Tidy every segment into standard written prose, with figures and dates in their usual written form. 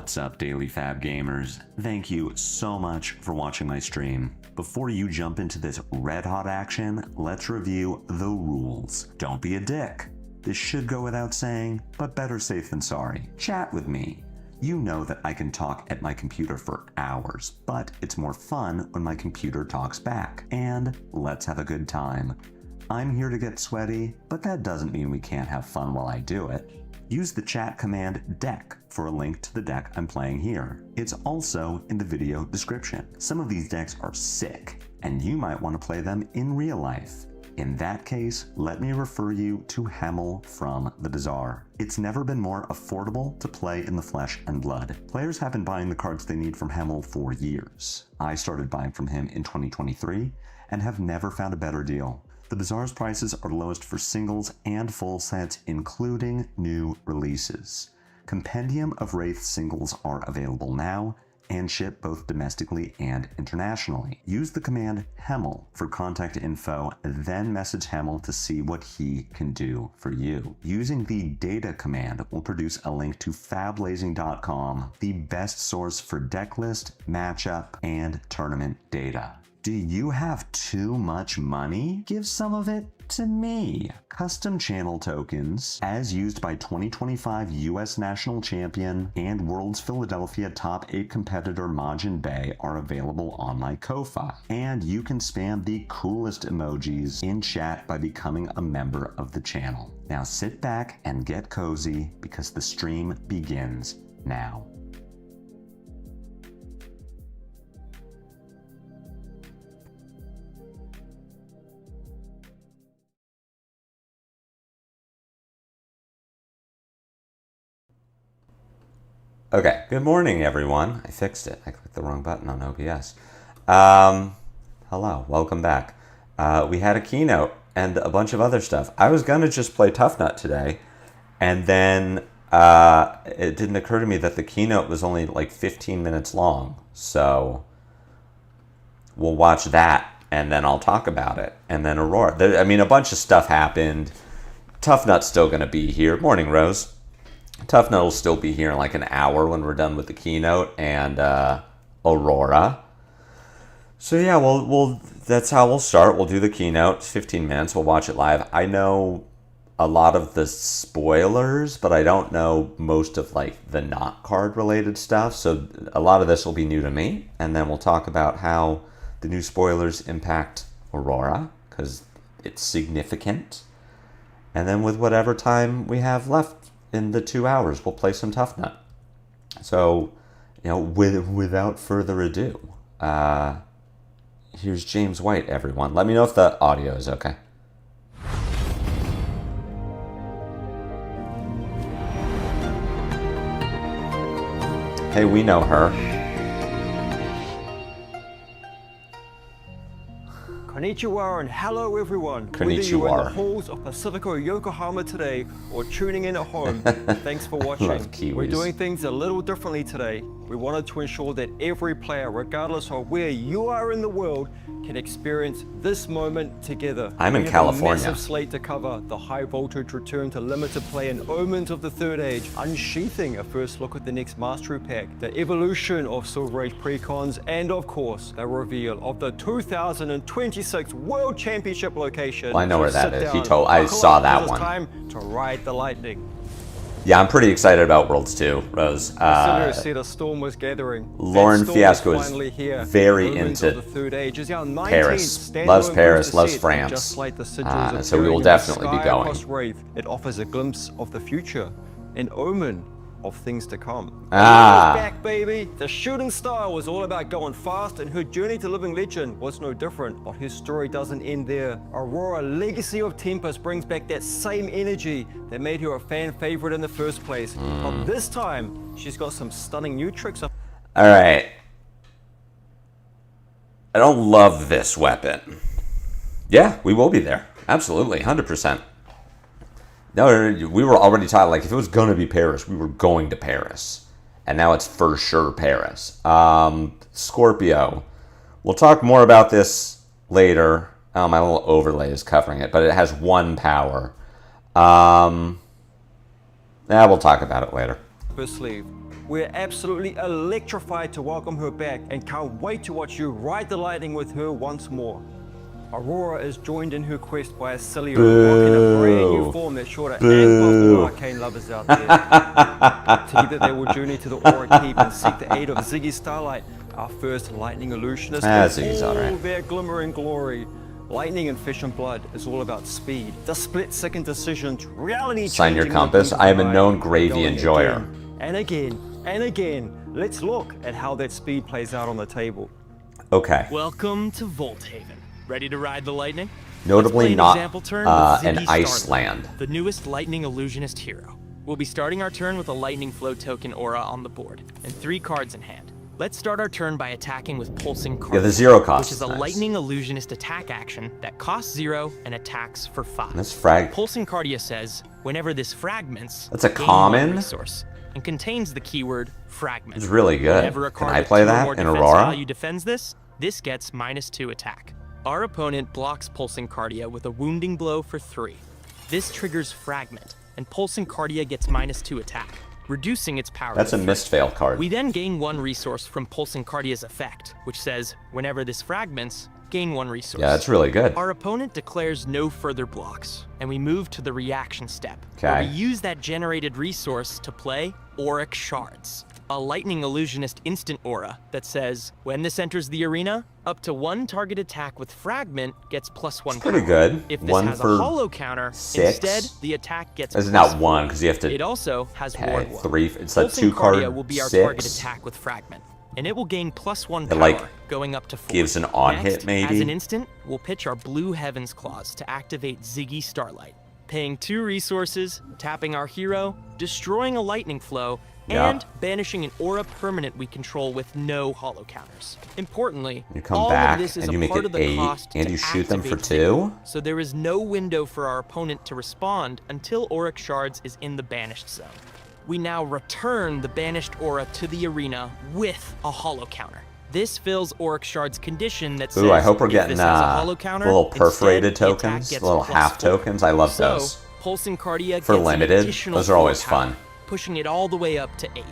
What's up, Daily Fab Gamers? Thank you so much for watching my stream. Before you jump into this red-hot action, let's review the rules. Don't be a dick. This should go without saying, but better safe than sorry. Chat with me. You know that I can talk at my computer for hours, but it's more fun when my computer talks back. And let's have a good time. I'm here to get sweaty, but that doesn't mean we can't have fun while I do it. Use the chat command deck for a link to the deck I'm playing here. It's also in the video description. Some of these decks are sick, and you might want to play them in real life. In that case, let me refer you to Hemel from the Bazaar. It's never been more affordable to play in the flesh and blood. Players have been buying the cards they need from Hemel for years. I started buying from him in 2023 and have never found a better deal. The Bazaar's prices are lowest for singles and full sets, including new releases. Compendium of Rathe singles are available now and ship both domestically and internationally. Use the command Hemel for contact info, then message Hemel to see what he can do for you. Using the data command will produce a link to Fablazing.com, the best source for deck list, matchup, and tournament data. Do you have too much money? Give some of it to me. Custom channel tokens, as used by 2025 US National Champion and World's Philadelphia Top 8 competitor Majin Bay, are available on my Ko-Fi. And you can spam the coolest emojis in chat by becoming a member of the channel. Now sit back and get cozy because the stream begins now. Okay, good morning, everyone. I fixed it. I clicked the wrong button on OBS. Hello, welcome back. We had a keynote and a bunch of other stuff. I was going to just play Tuffnut today, and then it didn't occur to me that the keynote was only like 15 minutes long. So we'll watch that, and then I'll talk about it. And then Aurora. I mean, a bunch of stuff happened. Tuffnut's still going to be here. Morning, Rose. Tuffnut will still be here in like an hour when we're done with the keynote and Aurora. So yeah, we'll that's how we'll start. We'll do the keynote, 15 minutes. We'll watch it live. I know a lot of the spoilers, but I don't know most of like the not card related stuff. So a lot of this will be new to me. And then we'll talk about how the new spoilers impact Aurora, because it's significant. And then with whatever time we have left in the 2 hours, we'll play some Tuffnut. So, you know, without further ado, here's James White, everyone. Let me know if the audio is okay. Hey, we know her. Konnichiwa and hello everyone. Konnichiwa. Whether you're in the halls of Pacifico Yokohama today or tuning in at home, thanks for watching. Love Kiwis. We're doing things a little differently today. We wanted to ensure that every player, regardless of where you are in the world, can experience this moment together. I'm in California. A massive slate to cover: the high voltage return to limited play and Omens of the Third Age, unsheathing a first look at the next Mastery Pack, the evolution of Silver Age precons, and of course, the reveal of the 2026 World Championship location. Well, I know where that is. Down, I saw that one. Time to ride the lightning. Yeah, I'm pretty excited about Worlds 2, Rose. Said a storm was gathering. Lauren Fiasco is very into Paris. Loves Paris, loves France. Just like the so we will definitely be going. Rathe, it offers a glimpse of the future, an omen of things to come. Back, baby. The shooting star was all about going fast, and her journey to living legend was no different. But her story doesn't end there. Aurora, Legacy of Tempest, brings back that same energy that made her a fan favorite in the first place. But this time, she's got some stunning new tricks up. All right. I don't love this weapon. Yeah, we will be there. Absolutely, 100%. No, we were already talking, like, if it was going to be Paris, we were going to Paris. And now it's for sure Paris. Scorpio. We'll talk more about this later. My little overlay is covering it, but it has 1 power. We'll talk about it later. Her sleeve. We're absolutely electrified to welcome her back and can't wait to watch you ride the lightning with her once more. Aurora is joined in her quest by Acilio, rocking a brand new form that's sure to amp up all arcane lovers out there. Together they will journey to the Aurora Keep and seek the aid of Ziggy Starlight, our first lightning illusionist, Ziggy's all alright. their glimmering glory. Lightning and Fish and Blood is all about speed, the split-second decisions, reality Sign your changing compass. movement I am a by known gravy going enjoyer. Again and again and again. Let's look at how that speed plays out on the table. Okay. Welcome to Volthaven. Ready to ride the lightning? Notably Let's play not an example turn with an Ziggy Iceland. Starlight, the newest lightning illusionist hero. We'll be starting our turn with a lightning flow token aura on the board and 3 cards in hand. Let's start our turn by attacking with Pulsing Cardia, Yeah, the 0 cost which is a nice. lightning illusionist attack action that costs 0 and attacks for 5. That's frag. Pulsing Cardia says, whenever this fragments, That's a gain common? 1 resource, and contains the keyword fragment. It's really good. Whenever a Can card I with play 2 or that more in defense Aurora? value defends this gets -2 attack. Our opponent blocks Pulsing Cardia with a wounding blow for 3. This triggers fragment, and Pulsing Cardia gets -2 attack, reducing its power. That's to a 3. missed fail card. We then gain 1 resource from Pulsing Cardia's effect, which says, whenever this fragments, gain 1 resource. Yeah, that's really good. Our opponent declares no further blocks, and we move to the reaction step, where Okay. we use that generated resource to play Auric Shards, a lightning illusionist instant aura that says, when this enters the arena, up to 1 target attack with fragment gets +1 pretty power. good. If this 1 has for a hollow counter, 6. instead the attack gets That's +4. not 1 because you have to It also has pay ward 1. 3. It's a Pulsing 2 card Cardia will be our target 6. attack with fragment, and it will gain +1 It, power, like, going up to 4. gives an on Next, hit, maybe? As an instant, we'll pitch our Blue Heavens Claws to activate Ziggy Starlight, paying 2 resources, tapping our hero, destroying a lightning flow, Yeah. and banishing an aura permanent we control with no hollow counters. Importantly, You come all back of this is and a you make part it of the 8 cost and to you shoot them for activate 2? Ziggy, so there is no window for our opponent to respond until Auric Shards is in the banished zone. We now return the banished aura to the arena with a hollow counter. This fills Auric Shard's condition that says, Ooh, I hope we're if getting this has a hollow counter, little perforated instead, the attack tokens, gets little half +4. tokens. I love So, those. Pulsing Cardia For gets an limited, additional those are always 4 power, fun. pushing it all the way up to 8.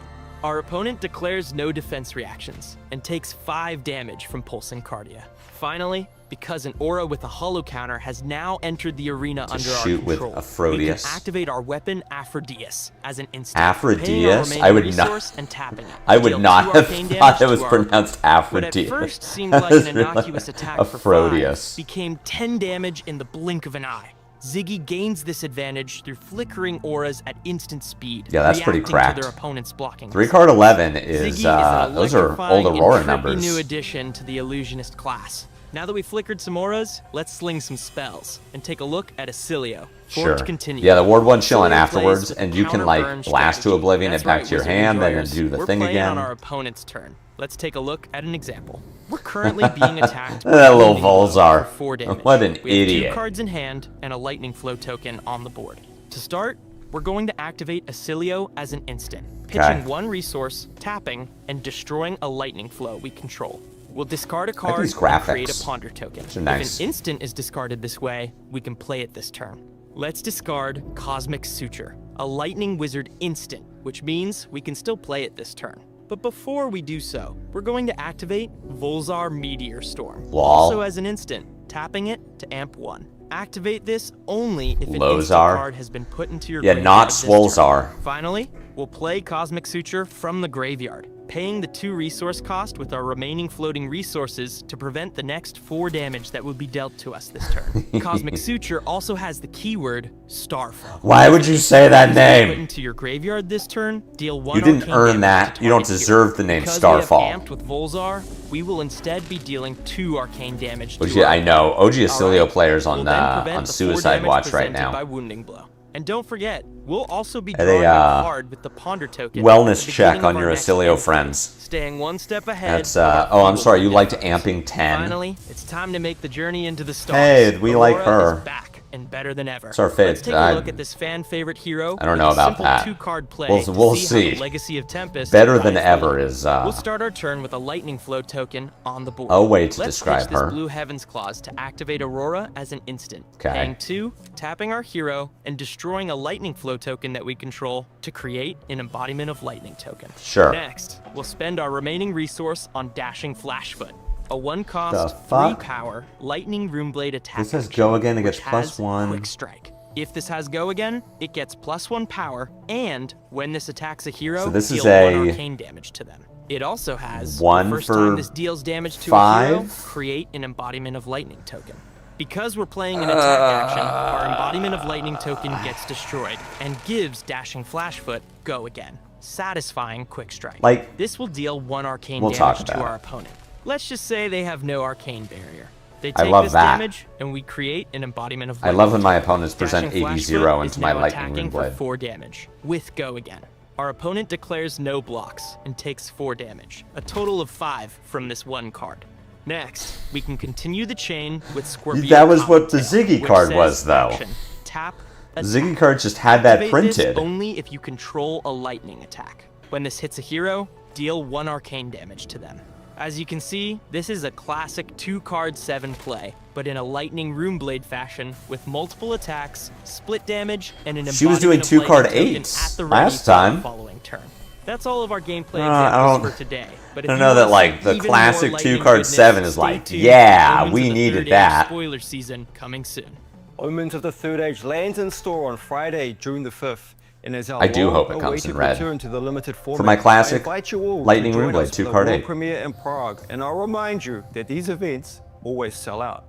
Our opponent declares no defense reactions and takes 5 damage from Pulsing Cardia. Finally, because an aura with a hollow counter has now entered the arena under our shoot with control, we Aphrodite. can activate our weapon Aphrodite as an instant. Aphrodite? paying our remaining I would not- resource and tapping it. I would Deal not 2 have arcane thought damage it was to our pronounced What Aphrodite. at first seemed That like was an really innocuous attack for 5 Aphrodite. became 10 damage in the blink of an eye. Ziggy gains this advantage through flickering auras at instant speed, Yeah, that's pretty reacting cracked. to their opponent's blocking. 3 card 11 Ziggy is, is an those are electrifying old Aurora and trippy numbers. new addition to the illusionist class. Now that we flickered some auras, let's sling some spells and take a look at Acilio. Sure. Forge continue. Yeah, the ward 1 chilling Acilio afterwards, plays with and the you can counter like burn blast to strategy. oblivion That's it back right, to your Wizard hand, then enjoyers. do the We're thing playing again. on our opponent's turn. Let's take a look at an example. We're currently being attacked by That little Wounding Blow Volzar. for 4 damage. What an We have idiot. 2 cards in hand and a lightning flow token on the board. To start, we're going to activate Acilio as an instant, pitching Okay. 1 resource, tapping, and destroying a lightning flow we control. We'll discard a like card these and create graphics. a ponder token. These are nice. If an instant is discarded this way, we can play it this turn. Let's discard Cosmic Suture, a lightning wizard instant, which means we can still play it this turn. But before we do so, we're going to activate Volzar Meteor Storm, Lol. also as an instant, tapping it to amp 1. Activate this only if an instant Lozar? card has been put into your Yeah, graveyard not this turn. Swolzar. Finally, we'll play Cosmic Suture from the graveyard, paying the 2 resource cost with our remaining floating resources to prevent the next 4 damage that would be dealt to us this turn. Cosmic Suture also has the keyword Starfall. Why would you say that Put name? into your graveyard this turn, deal 1 You didn't arcane earn damage that. to You don't target deserve hero. the name Because Starfall. we have amped with Volzar, we will instead be dealing 2 arcane damage to OG, our I know. OG Alright, Acilio players we'll on then prevent on the 4 Suicide damage Watch right presented now. by Wounding Blow. And don't forget, we'll also be Are they, drawing a card with the Ponder token. Wellness at the check beginning on of your our next Acilio end friends. Staying 1 step ahead. That's, of our oh, I'm feeble sorry, you liked defense. amping 10. Finally, it's time to make the journey into the stars. Hey, we like Aurora her. is back and better than ever. It's our fate. Let's take a look at this fan favorite hero. I don't know about that. Two-card play. We'll see. How the Legacy of Tempest Better than ever is. We'll start our turn with a lightning flow token on the board. A way to Let's describe pitch this her. blue Heaven's Claws to activate Aurora as an instant. Okay. Paying 2, tapping our hero, and destroying a lightning flow token that we control to create an embodiment of lightning token. Sure. Next, we'll spend our remaining resource on dashing Flashfoot. A 1-cost, The 3 fuck? power, lightning runeblade attack. This says action, go again, it gets which has +1. Quick strike. If this has go again, it gets +1 power, and when this attacks a hero, So this is deal 1 a arcane damage to them. It also has, 1 the first for time this deals damage to 5? a hero, create an embodiment of lightning token. Because we're playing an attack action, our embodiment of lightning token gets destroyed, and gives dashing Flashfoot go again, satisfying quick strike. Like, This will deal 1 arcane we'll talk damage to about our it. opponent. Let's just say they have no arcane barrier. They I take love this that. damage, and we create an embodiment of I lightning love when my token. opponents present Dashing 80-0 Flashfoot into is my now lightning attacking rune for blade. 4 damage, with go again. Our opponent declares no blocks and takes 4 damage, a total of 5 from this 1 card. Next, we can continue the chain with Scorpio. That was what the Cottontail, Ziggy which card says was, though. action, tap, attack. Ziggy card just had that Activate this printed. only if you control a lightning attack. When this hits a hero, deal 1 arcane damage to them. As you can see, this is a classic 2-card 7 play, but in a lightning runeblade fashion with multiple attacks, split damage, and an She was doing embodiment of 2-card lightning token 8s at the last ready for the time. following turn. That's all of our gameplay I examples don't- for today. But I if don't you know that, want like, some the even classic more lightning 2-card goodness, 7 is stay like, tuned. yeah, Omens we of the needed Third Age that. Spoiler season coming soon. Omens of the Third Age lands in store on Friday, June the 5th. And as our I do hope it comes long-awaited in red. return to the limited format, my classic I invite you all Lightning to join Runeblade us for the 2-card world 8. premiere in Prague. And I'll remind you that these events always sell out.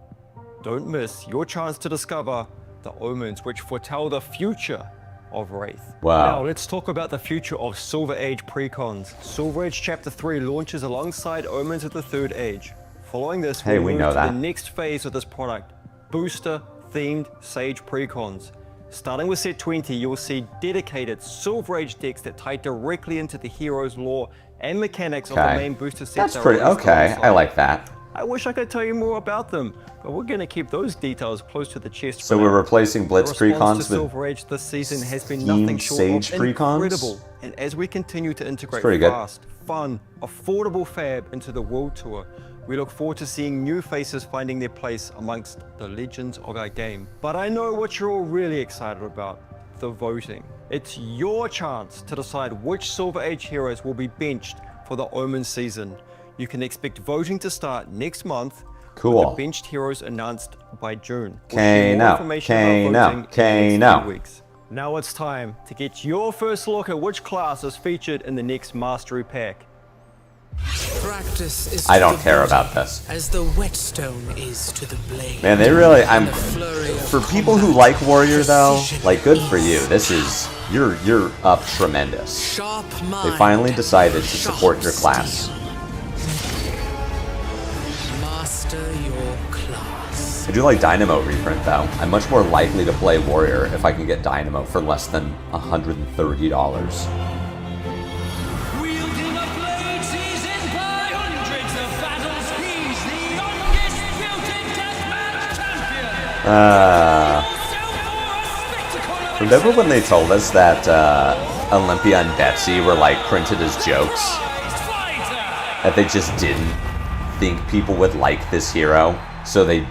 Don't miss your chance to discover the omens which foretell the future of Rathe. Wow. Now let's talk about the future of Silver Age precons. Silver Age Chapter 3 launches alongside Omens of the Third Age. Following this, Hey, we'll we move know to that. the next phase of this product, booster-themed Sage precons. Starting with set 20, you'll see dedicated Silver Age decks that tie directly into the hero's lore and mechanics of the Okay. main booster sets. That's that are pretty released okay. I alongside. like that. I wish I could tell you more about them, but we're going to keep those details close to the chest. So for we're now. replacing Blitz The response precons to with Silver Age this season has been themed nothing short Sage of precons? incredible. And as we continue to integrate pretty good. fast, fun, affordable fab into the World Tour, we look forward to seeing new faces finding their place amongst the legends of our game. But I know what you're all really excited about, the voting. It's your chance to decide which Silver Age heroes will be benched for the Omen season. You can expect voting to start next month. Cool. With the benched heroes announced by June. We'll Okay, share more no. information Okay, about no. voting in the Okay, next no. few weeks. Now it's time to get your first look at which class is featured in the next Mastery Pack. Practice is I to don't the care body about this. as the whetstone is to the blade. Man, they really, I'm, The flurry of for people who combat, like Warrior though, precision like good for is you. This is, you're up tremendous. sharp They mind, finally decided to sharp support your class. steel. Master your class. I do like Dynamo reprint though. I'm much more likely to play Warrior if I can get Dynamo for less than $130. Wielding a blade seasoned by hundreds of battles, he's the undisputed deathmatch champion. Remember when they told us that Olympia and Betsy were like printed as jokes? That they just didn't think people would like this hero, so they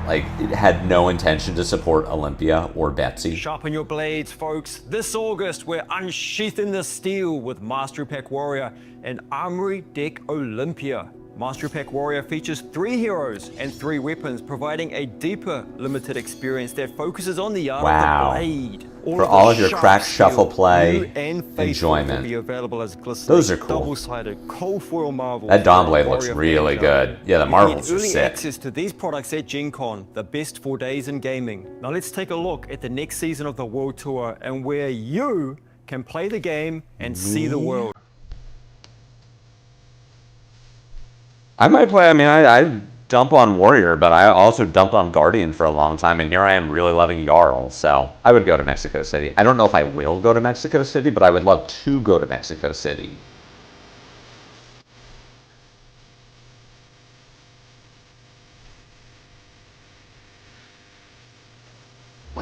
like had no intention to support Olympia or Betsy. Sharpen your blades, folks. This August, we're unsheathing the steel with Mastery Pack Warrior and Armory Deck Olympia. Mastery Pack Warrior features 3 heroes and 3 weapons, providing a deeper limited experience that focuses on the art Wow. of the blade. For of all the of your sharp crack steel, shuffle play new and faithful, enjoyment. will be available as glistening, Those are cool. double-sided, cold foil marbles. That Dawn for Blade Warrior looks fan really show. good. Yeah, the You marbles get are early sick. access to these products at Gen Con, the best 4 days in gaming. Now let's take a look at the next season of the World Tour and where you can play the game and see the world. I might play, I mean, I dump on Warrior, but I also dumped on Guardian for a long time, and here I am really loving Jarl, so I would go to Mexico City. I don't know if I will go to Mexico City, but I would love to go to Mexico City.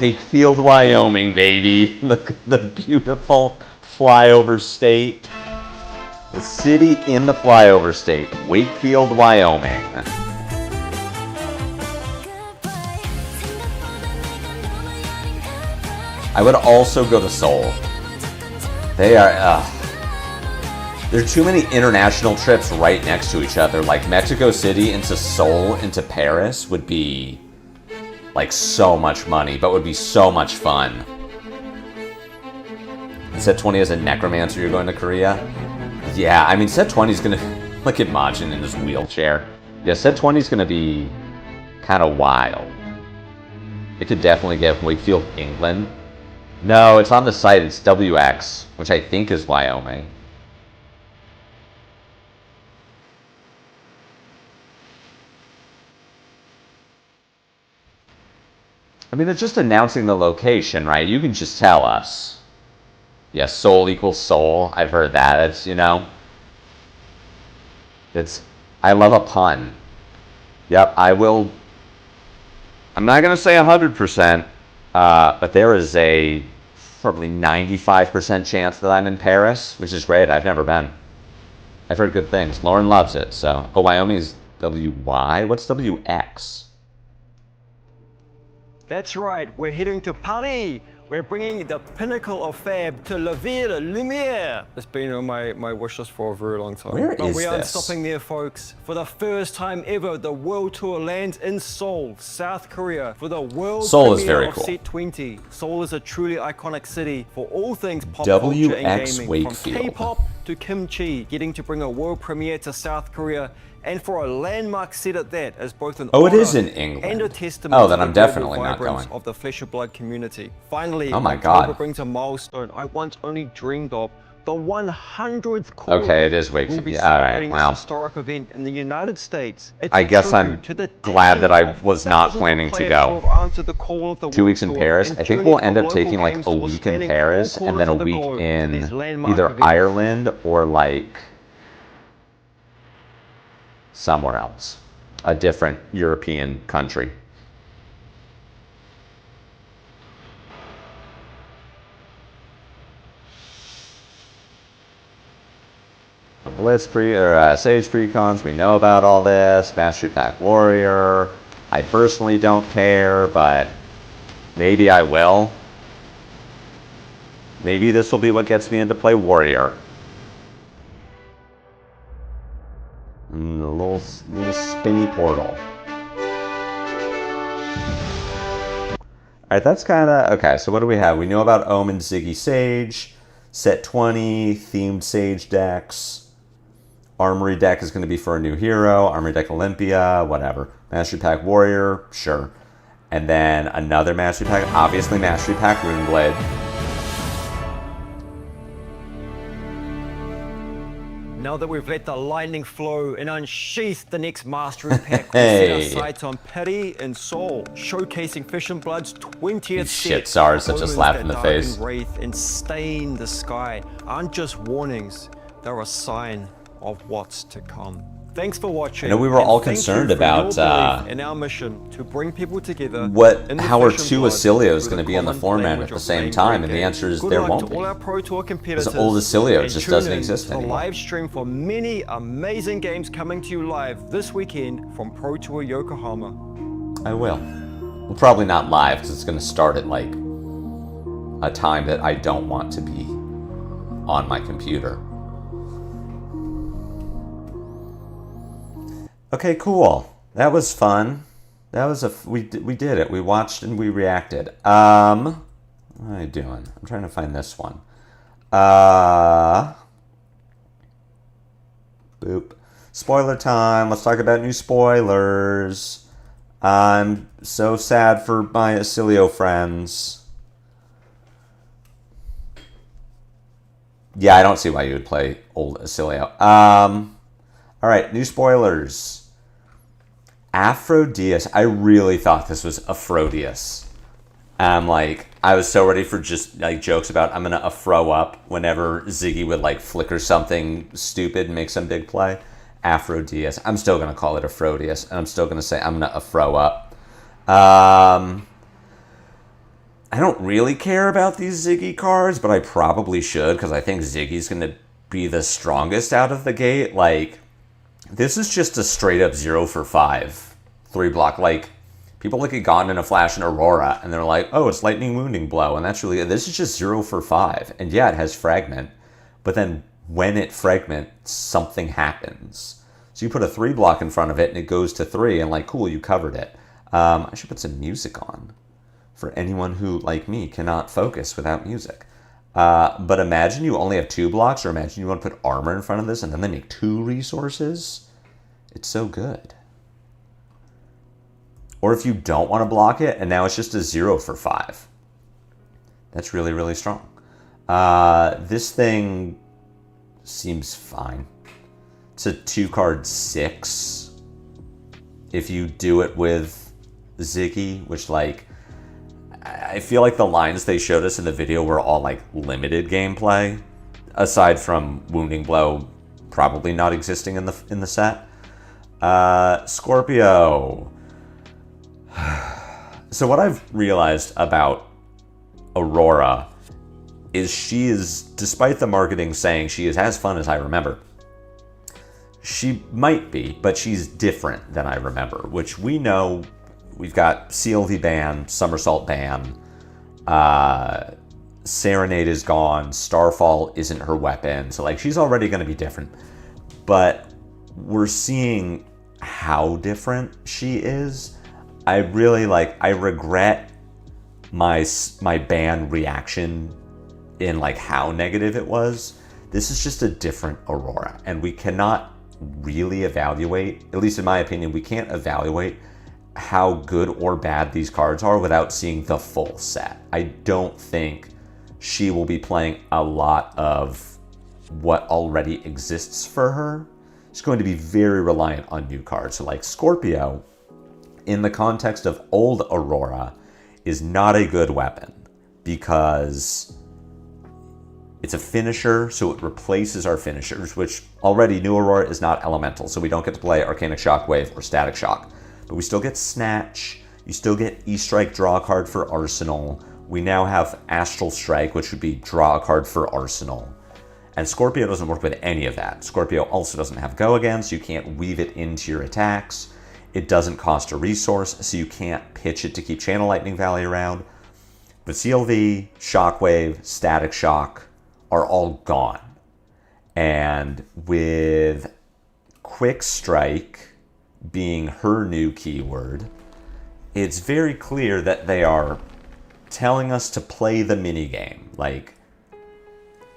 Wakefield, Wyoming, baby. Look at the beautiful flyover state. The city in the flyover state, Wakefield, Wyoming. I would also go to Seoul. They are, there are too many international trips right next to each other. Like Mexico City into Seoul into Paris would be like so much money, but would be so much fun. Set 20 as a necromancer, you're going to Korea? Yeah, I mean, Set 20 is gonna, look at Majin in his wheelchair. Yeah, Set 20 is gonna be kind of wild. It could definitely get Wakefield, England. No, it's on the site, it's WX, which I think is Wyoming. I mean, it's just announcing the location, right? You can just tell us. Yes, Seoul equals Seoul. I've heard that. It's, you know, it's, I love a pun. Yep, I will. I'm not going to say 100%, but there is a probably 95% chance that I'm in Paris, which is great. I've never been. I've heard good things. Lauren loves it, so. Oh, Wyoming is WY? What's WX? That's right, we're heading to Paris. We're bringing the pinnacle of fab to La Ville Lumiere. It's been on my wish list for a very long time. Where but is we aren't this? stopping there, folks. For the first time ever, the World Tour lands in Seoul, South Korea, for the world Seoul is premiere very of cool. Set 20. Seoul is a truly iconic city for all things pop WX culture and gaming. Wakefield. From K-pop to kimchi, getting to bring a world premiere to South Korea, and for a landmark set at that, as both an Oh, it honor is in England. and a testament Oh, then to I'm the global definitely not vibrance going. of the flesh and blood community. Finally, Oh my October God. brings a milestone I once only dreamed of. The 100th call. Okay, it is We'll Wakefield. be Yeah, all right, celebrating this wow. historic event in the United States. It's I a guess tribute I'm to the glad that I tens of was not thousands of planning to players go. who have answered the call of the 2 weeks in World Paris. Tour I and think journeyed we'll end from up taking local like game a stores week in spanning Paris all and then a corners of the week globe to in these landmark either events. Ireland or like somewhere else. A different European country. Blitz Sage Precons, we know about all this. Mastery Pack Warrior. I personally don't care, but maybe I will. Maybe this will be what gets me into play Warrior. And a little spinny portal. Alright, that's kind of... Okay, so what do we have? We know about Omen, Ziggy, Sage. Set 20, themed Sage decks. Armory deck is going to be for a new hero. Armory deck Olympia, whatever. Mastery Pack Warrior, sure. And then another Mastery Pack, obviously Mastery Pack Runeblade. Now that we've let the lightning flow and unsheathed the next Mastery Pack, we Hey. set our sights on Paris and Seoul, showcasing Fish and Blood's 20th These set. shit stars that just Omens laugh that in the darken face. Rathe and stain the sky aren't just warnings, they're a sign of what's to come. Thanks for watching. I know we were and all thank concerned you for about, your belief in our mission to bring people together. How are two Asilios going to be on the format at the same time? And the answer is there won't be. All our Pro Tour competitors. This old Asilio and just tune doesn't in exist to the anymore. live stream for many amazing games coming to you live this weekend from Pro Tour Yokohama. I will. Well, probably not live because it's going to start at like a time that I don't want to be on my computer. Okay, cool. That was fun. That was we did it. We watched and we reacted. What am I doing? I'm trying to find this one. Boop. Spoiler time. Let's talk about new spoilers. I'm so sad for my Asilio friends. Yeah, I don't see why you would play old Asilio. All right, new spoilers. Aphrodisias. I really thought this was Aphrodisias. Like, I was so ready for just like jokes about I'm gonna throw up whenever Ziggy would like flicker something stupid and make some big play. Aphrodisias. I'm still gonna call it Aphrodisias, and I'm still gonna say I'm gonna throw up. I don't really care about these Ziggy cards, but I probably should, because I think Ziggy's going to be the strongest out of the gate. Like, this is just a straight up 0 for 5 3-block. Like, people look at Gone in a Flash and Aurora, and they're like, oh, it's Lightning Wounding Blow, and that's really good. This is just 0 for 5. And yeah, it has Fragment, but then when it fragments, something happens. So you put a 3-block in front of it, and it goes to 3, and like, cool, you covered it. I should put some music on for anyone who, like me, cannot focus without music. But imagine you only have 2 blocks, or imagine you want to put armor in front of this, and then they make 2 resources. It's so good. Or if you don't want to block it, and now it's just a 0 for 5. That's really, really strong. This thing seems fine. It's a 2-card 6. If you do it with Ziggy, which, like, I feel like the lines they showed us in the video were all like limited gameplay, aside from Wounding Blow probably not existing in the set. Scorpio. So what I've realized about Aurora is she is, despite the marketing saying she is as fun as I remember, she might be, but she's different than I remember, which we know. We've got CLV ban, Somersault ban, Serenade is gone, Starfall isn't her weapon, so like she's already going to be different. But we're seeing how different she is. I really I regret my ban reaction in like how negative it was. This is just a different Aurora, and we cannot really evaluate, at least in my opinion, we can't evaluate how good or bad these cards are without seeing the full set. I don't think she will be playing a lot of what already exists for her. She's going to be very reliant on new cards. So like Scorpio, in the context of old Aurora, is not a good weapon because it's a finisher, so it replaces our finishers, which already new Aurora is not elemental, so we don't get to play Arcanic Shockwave or Static Shock. But we still get Snatch, you still get E-Strike, draw a card for Arsenal. We now have Astral Strike, which would be draw a card for Arsenal. And Scorpio doesn't work with any of that. Scorpio also doesn't have Go Again, so you can't weave it into your attacks. It doesn't cost a resource, so you can't pitch it to keep Channel Lightning Valley around. But CLV, Shockwave, Static Shock are all gone. And with Quick Strike being her new keyword, it's very clear that they are telling us to play the minigame. Like,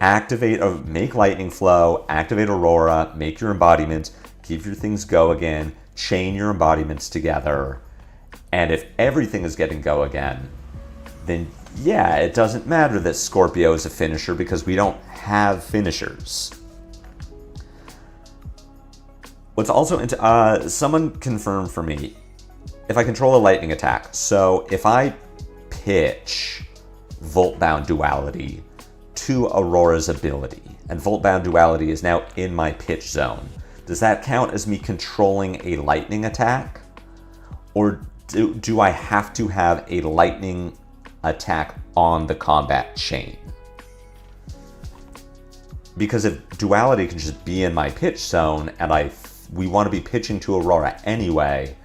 activate, make Lightning Flow, activate Aurora, make your embodiments, keep your things Go Again, chain your embodiments together, and if everything is getting Go Again, then yeah, it doesn't matter that Scorpio is a finisher because we don't have finishers. What's also into, someone confirmed for me, if I control a lightning attack, so if I pitch Voltbound Duality to Aurora's ability, and Voltbound Duality is now in my pitch zone, does that count as me controlling a lightning attack? Or do I have to have a lightning attack on the combat chain? Because if Duality can just be in my pitch zone, and we want to be pitching to Aurora anyway,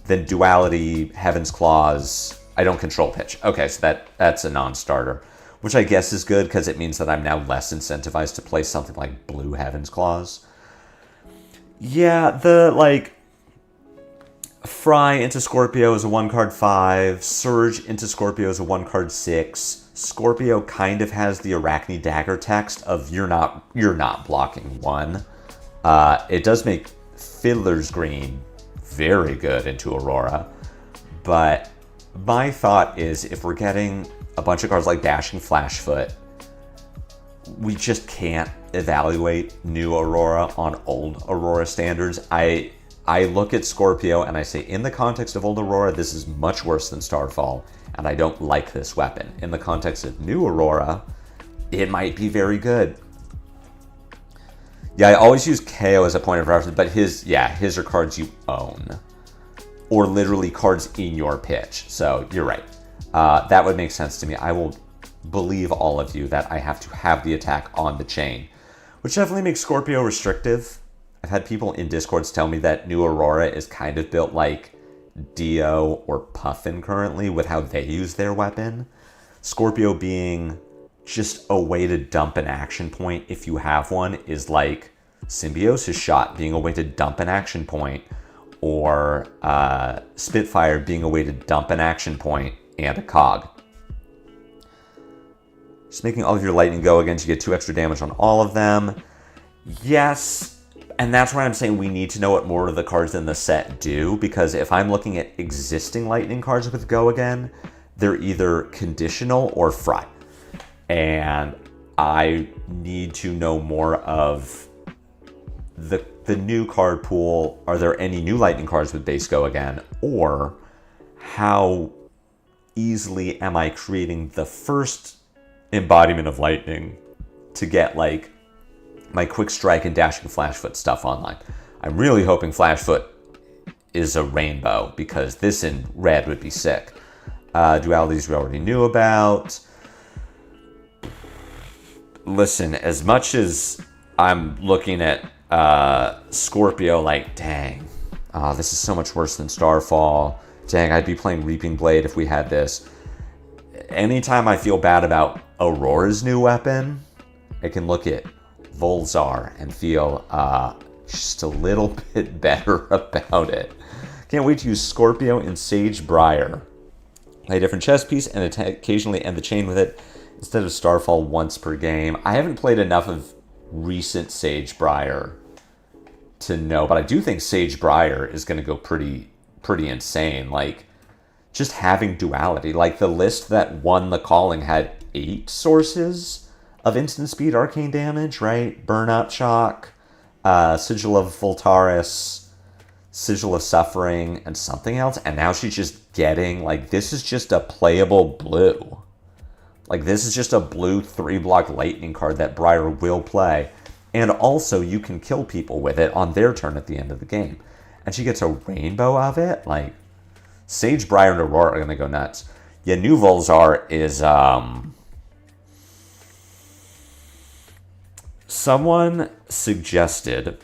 then Duality, Heaven's Claws, I don't control pitch. Okay, so that's a non-starter, which I guess is good because it means that I'm now less incentivized to play something like Blue Heaven's Claws. Yeah, the, Fry into Scorpio is a 1-card 5, Surge into Scorpio is a 1-card 6. Scorpio kind of has the Arachne Dagger text of you're not blocking 1. It does make Fiddler's Green very good into Aurora, but my thought is if we're getting a bunch of cards like Dashing Flashfoot, we just can't evaluate new Aurora on old Aurora standards. I look at Scorpio and I say, in the context of old Aurora, this is much worse than Starfall, and I don't like this weapon. In the context of new Aurora, it might be very good. Yeah, I always use KO as a point of reference, but his are cards you own, or literally cards in your pitch. So you're right. that would make sense to me. I will believe all of you that I have to have the attack on the chain, which definitely makes Scorpio restrictive. I've had people in Discords tell me that new Aurora is kind of built like Dio or Puffin currently with how they use their weapon. Scorpio being just a way to dump an action point if you have one is like Symbiosis Shot being a way to dump an action point, or Spitfire being a way to dump an action point and a cog. Just making all of your lightning go again to get 2 extra damage on all of them. Yes, and that's why I'm saying we need to know what more of the cards in the set do, because if I'm looking at existing lightning cards with go again, they're either conditional or fry. And I need to know more of the new card pool. Are there any new lightning cards with base go again? Or how easily am I creating the first embodiment of lightning to get like my quick strike and dashing flashfoot stuff online? I'm really hoping flashfoot is a rainbow, because this in red would be sick. Dualities we already knew about. Listen, as much as I'm looking at Scorpio like, dang, this is so much worse than Starfall. Dang, I'd be playing Reaping Blade if we had this. Anytime I feel bad about Aurora's new weapon, I can look at Volzar and feel just a little bit better about it. Can't wait to use Scorpio and Sagebriar. Play a different chess piece and occasionally end the chain with it instead of Starfall once per game. I haven't played enough of recent Sagebriar to know, but I do think Sagebriar is going to go pretty insane. Like, just having duality. Like, the list that won the calling had 8 sources of instant speed arcane damage, right? Burnout Shock, Sigil of Voltaris, Sigil of Suffering, and something else. And now she's just getting, like, this is just a playable blue. Like, this is just a blue 3-block lightning card that Briar will play. And also, you can kill people with it on their turn at the end of the game. And she gets a rainbow of it. Like, Sage, Briar, and Aurora are going to go nuts. Yeah, new Volzar is, someone suggested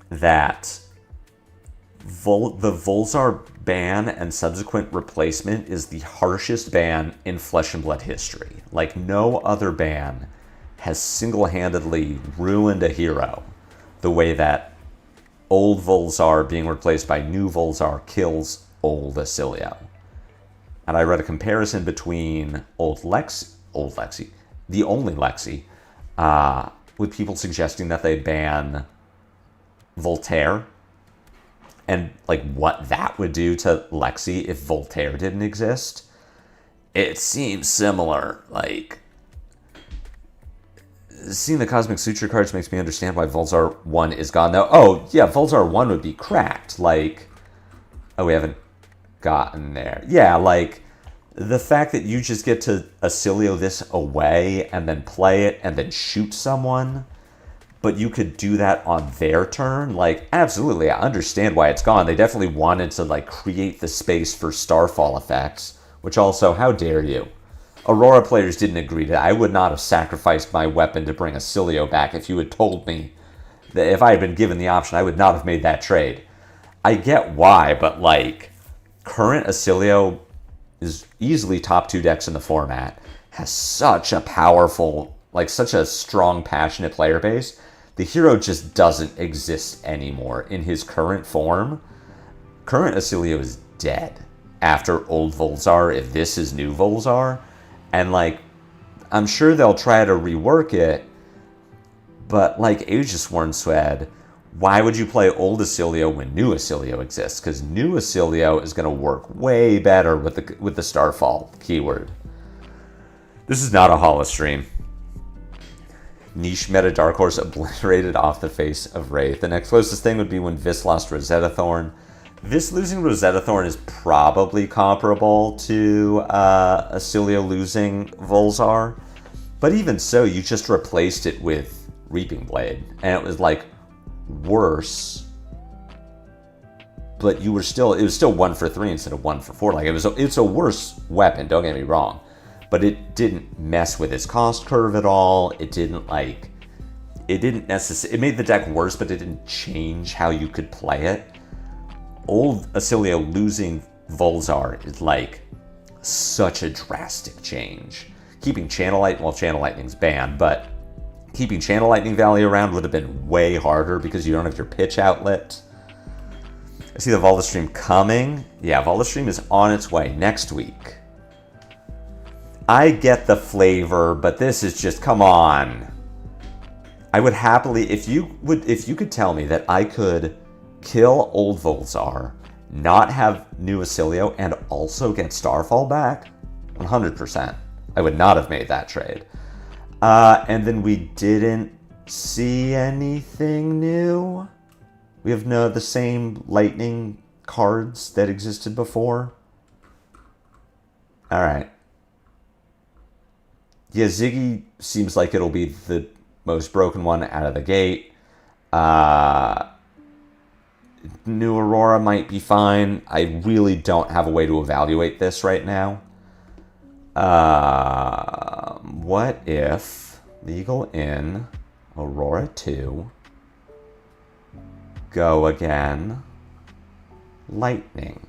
that the Volzar ban and subsequent replacement is the harshest ban in Flesh and Blood history. Like, no other ban has single-handedly ruined a hero the way that old Volzar being replaced by new Volzar kills old Acilio. And I read a comparison between the only Lexi, with people suggesting that they ban Voltaire, and like what that would do to Lexi if Voltaire didn't exist. It seems similar. Like, seeing the Cosmic Suture cards makes me understand why Volzar 1 is gone, though. Oh, yeah, Volzar 1 would be cracked. Like, oh, we haven't gotten there. Yeah, like, the fact that you just get to Acilio this away and then play it and then shoot someone, but you could do that on their turn, like, absolutely, I understand why it's gone. They definitely wanted to, like, create the space for Starfall effects, which also, how dare you? Aurora players didn't agree to that. I would not have sacrificed my weapon to bring Acilio back if you had told me that if I had been given the option, I would not have made that trade. I get why, but, like, current Acilio is easily top 2 decks in the format, has such a powerful, like, such a strong, passionate player base. The hero just doesn't exist anymore in his current form. Current Acilio is dead after old Volzar, if this is new Volzar. And, like, I'm sure they'll try to rework it, but like Aegisworn said, why would you play old Acilio when new Acilio exists? Because new Acilio is going to work way better with the Starfall keyword. This is not a holo stream. Niche meta Dark Horse obliterated off the face of Rathe. The next closest thing would be when Vis lost Rosetta Thorn. Vis losing Rosetta Thorn is probably comparable to Acilio losing Volzar. But even so, you just replaced it with Reaping Blade. And it was, like, worse. but it was still 1 for 3 instead of 1 for 4. Like it's a worse weapon, don't get me wrong. But it didn't mess with its cost curve at all. It didn't necessarily, it made the deck worse, but it didn't change how you could play it. Old Acilio losing Volzar is like such a drastic change. Keeping Channel Lightning, well, Channel Lightning's banned, but keeping Channel Lightning Valley around would have been way harder because you don't have your pitch outlet. I see the Volta Stream coming. Yeah, Volta Stream is on its way next week. I get the flavor, but this is just, come on. I would happily, if you could tell me that I could kill old Volzar, not have new Acilio, and also get Starfall back, 100%. I would not have made that trade. And then we didn't see anything new. We have the same Lightning cards that existed before. All right. Yeah, Ziggy seems like it'll be the most broken one out of the gate. New Aurora might be fine. I really don't have a way to evaluate this right now. What if Legal in Aurora 2, go again, Lightning.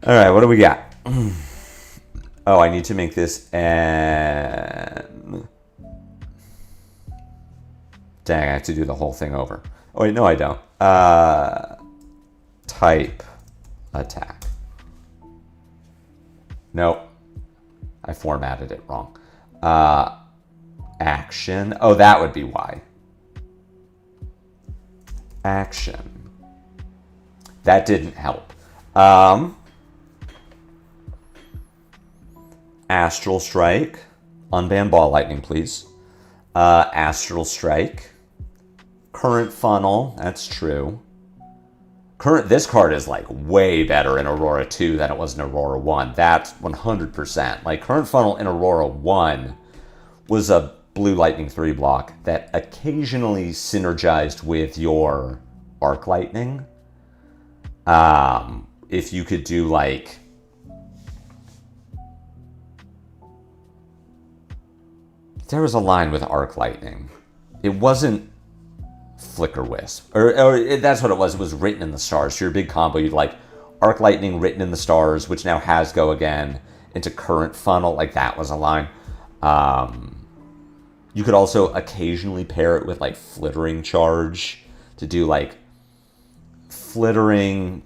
All right, what do we got? Oh, I need to make this an... Dang, I have to do the whole thing over. Oh, wait, no, I don't. Type attack. Nope. I formatted it wrong. Action. Oh, that would be why. Action. That didn't help. Astral Strike. Unban Ball Lightning, please. Astral Strike. Current Funnel. That's true. This card is like way better in Aurora 2 than it was in Aurora 1. That's 100%. Like Current Funnel in Aurora 1 was a blue Lightning 3 block that occasionally synergized with your Arc Lightning. If you could do like... There was a line with Arc Lightning. It wasn't Flicker Wisp. Or that's what it was. It was Written in the Stars. So your big combo, you'd like Arc Lightning, Written in the Stars, which now has Go Again, into Current Funnel. Like that was a line. You could also occasionally pair it with like Flittering Charge to do like Flittering,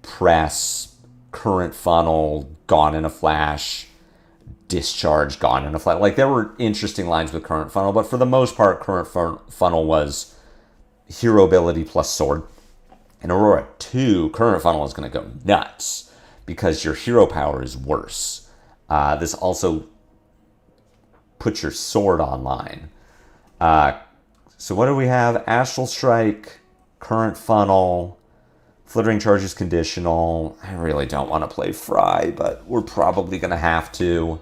Press, Current Funnel, Gone in a Flash, Discharge, Gone in a Flash. Like there were interesting lines with Current Funnel, but for the most part, Current Funnel was Hero Ability plus Sword. In Aurora 2, Current Funnel is going to go nuts because your hero power is worse. This also puts your sword online. So what do we have? Astral Strike, Current Funnel, Flittering Charge is conditional. I really don't want to play Fry, but we're probably going to have to.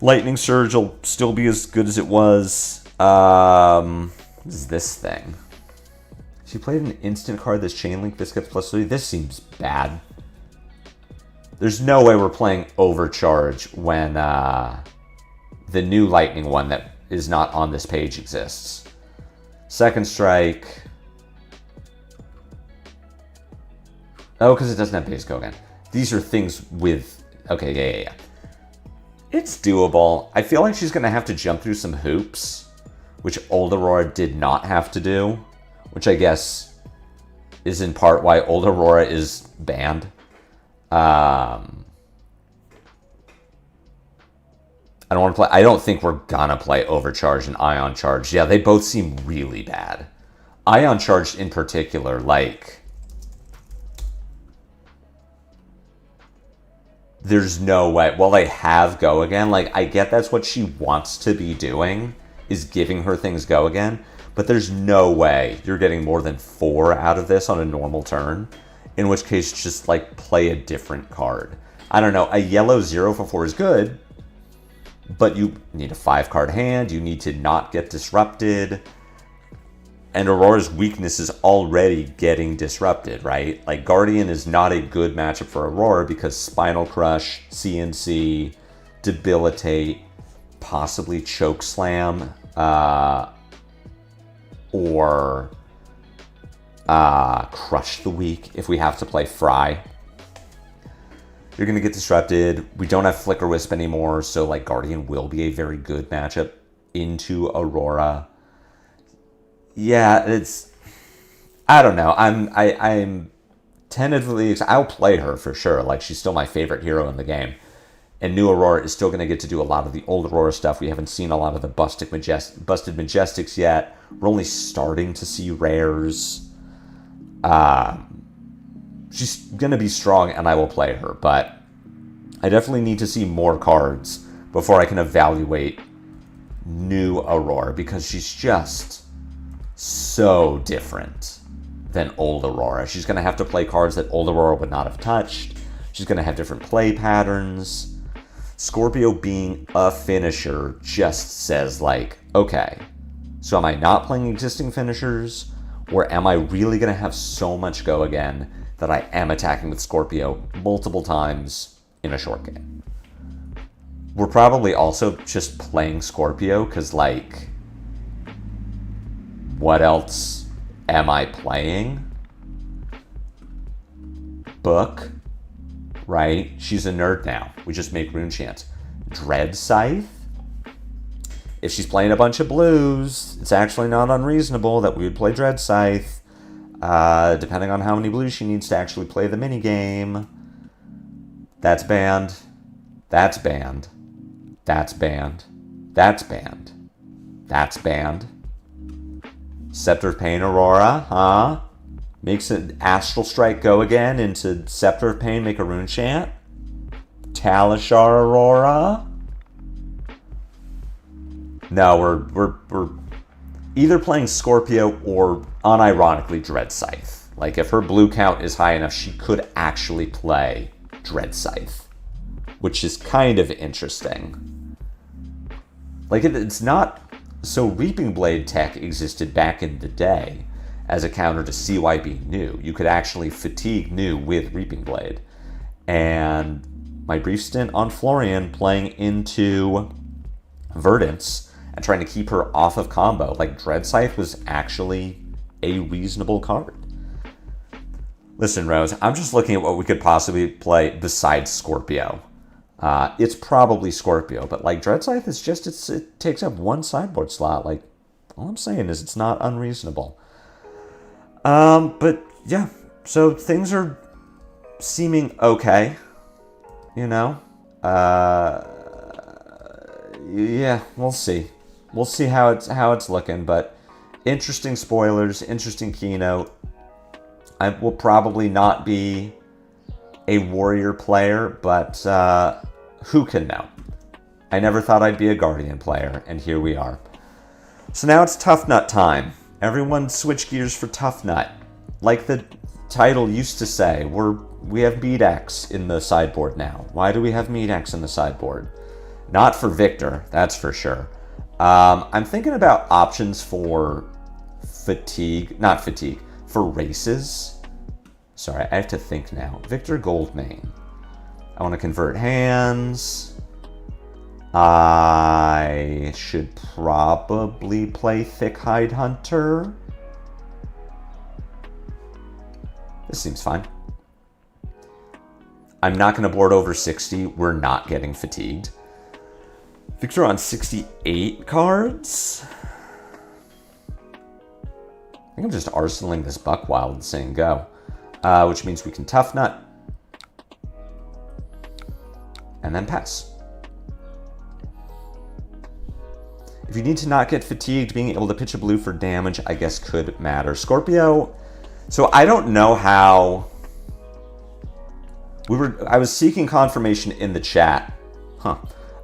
Lightning Surge will still be as good as it was. What is this thing? If you played an instant card that's Chain Link, this gets +3. This seems bad. There's no way we're playing Overcharge when the new Lightning one that is not on this page exists. Second Strike. Oh, because it doesn't have base Go Again. These are things with... Okay, yeah. It's doable. I feel like she's going to have to jump through some hoops, which Old Aurora did not have to do, which I guess is in part why Old Aurora is banned. I don't want to play... I don't think we're going to play Overcharge and Ion Charge. Yeah, they both seem really bad. Ion Charge in particular, like... There's no way. Well, they have Go Again. Like, I get that's what she wants to be doing, is giving her things Go Again. But there's no way you're getting more than 4 out of this on a normal turn. In which case, just, like, play a different card. I don't know. A yellow 0 for 4 is good. But you need a 5-card hand. You need to not get disrupted. And Aurora's weakness is already getting disrupted, right? Like, Guardian is not a good matchup for Aurora because Spinal Crush, CNC, Debilitate, possibly Choke Slam, or Crush the Weak if we have to play Fry. You're going to get disrupted. We don't have Flicker Wisp anymore, so like Guardian will be a very good matchup into Aurora. Yeah, it's, I don't know. I'm tentatively, I'll play her for sure. Like, she's still my favorite hero in the game. And new Aurora is still going to get to do a lot of the old Aurora stuff. We haven't seen a lot of the busted Majestics yet. We're only starting to see rares. She's going to be strong, and I will play her. But I definitely need to see more cards before I can evaluate new Aurora, because she's just so different than old Aurora. She's going to have to play cards that old Aurora would not have touched. She's going to have different play patterns. Scorpio being a finisher just says, like, okay, so am I not playing existing finishers, or am I really going to have so much go again that I am attacking with Scorpio multiple times in a short game? We're probably also just playing Scorpio because, like, what else am I playing? Book, right? She's a nerd now. We just make rune chants. Dread Scythe. If she's playing a bunch of blues, it's actually not unreasonable that we would play Dread Scythe. Depending on how many blues she needs to actually play the minigame. That's banned. That's banned. That's banned. That's banned. That's banned. Scepter of Pain Aurora, huh? Makes an Astral Strike go again into Scepter of Pain, make a rune chant. Talishar Aurora. No, we're either playing Scorpio or unironically Dread Scythe. Like, if her blue count is high enough, she could actually play Dread Scythe, which is kind of interesting. Like, it's not... So Reaping Blade tech existed back in the day as a counter to CYB New. You could actually fatigue New with Reaping Blade. And my brief stint on Florian playing into Verdance and trying to keep her off of combo, like, Dread Scythe was actually a reasonable card. Listen, Rose, I'm just looking at what we could possibly play besides Scorpio. It's probably Scorpio, but like Dread Scythe is just, it takes up one sideboard slot. Like, all I'm saying is it's not unreasonable. But yeah, so things are seeming okay, you know? Yeah, we'll see. We'll see how it's looking, but interesting spoilers, interesting keynote. I will probably not be a warrior player, but who can know? I never thought I'd be a guardian player, and here we are. So now it's Tuffnut time. Everyone switch gears for Tuffnut. Like the title used to say, we have Meat X in the sideboard now. Why do we have Meat X in the sideboard? Not for Victor, that's for sure. I'm thinking about options for for races. Sorry, I have to think now. Victor Goldmane. I want to convert hands. I should probably play Thick Hide Hunter. This seems fine. I'm not going to board over 60. We're not getting fatigued. Victor on 68 cards. I think I'm just arsenaling this Buckwild and saying go. Which means we can Tuffnut. And then pass. If you need to not get fatigued, being able to pitch a blue for damage, I guess, could matter. Scorpio. So I don't know how... I was seeking confirmation in the chat.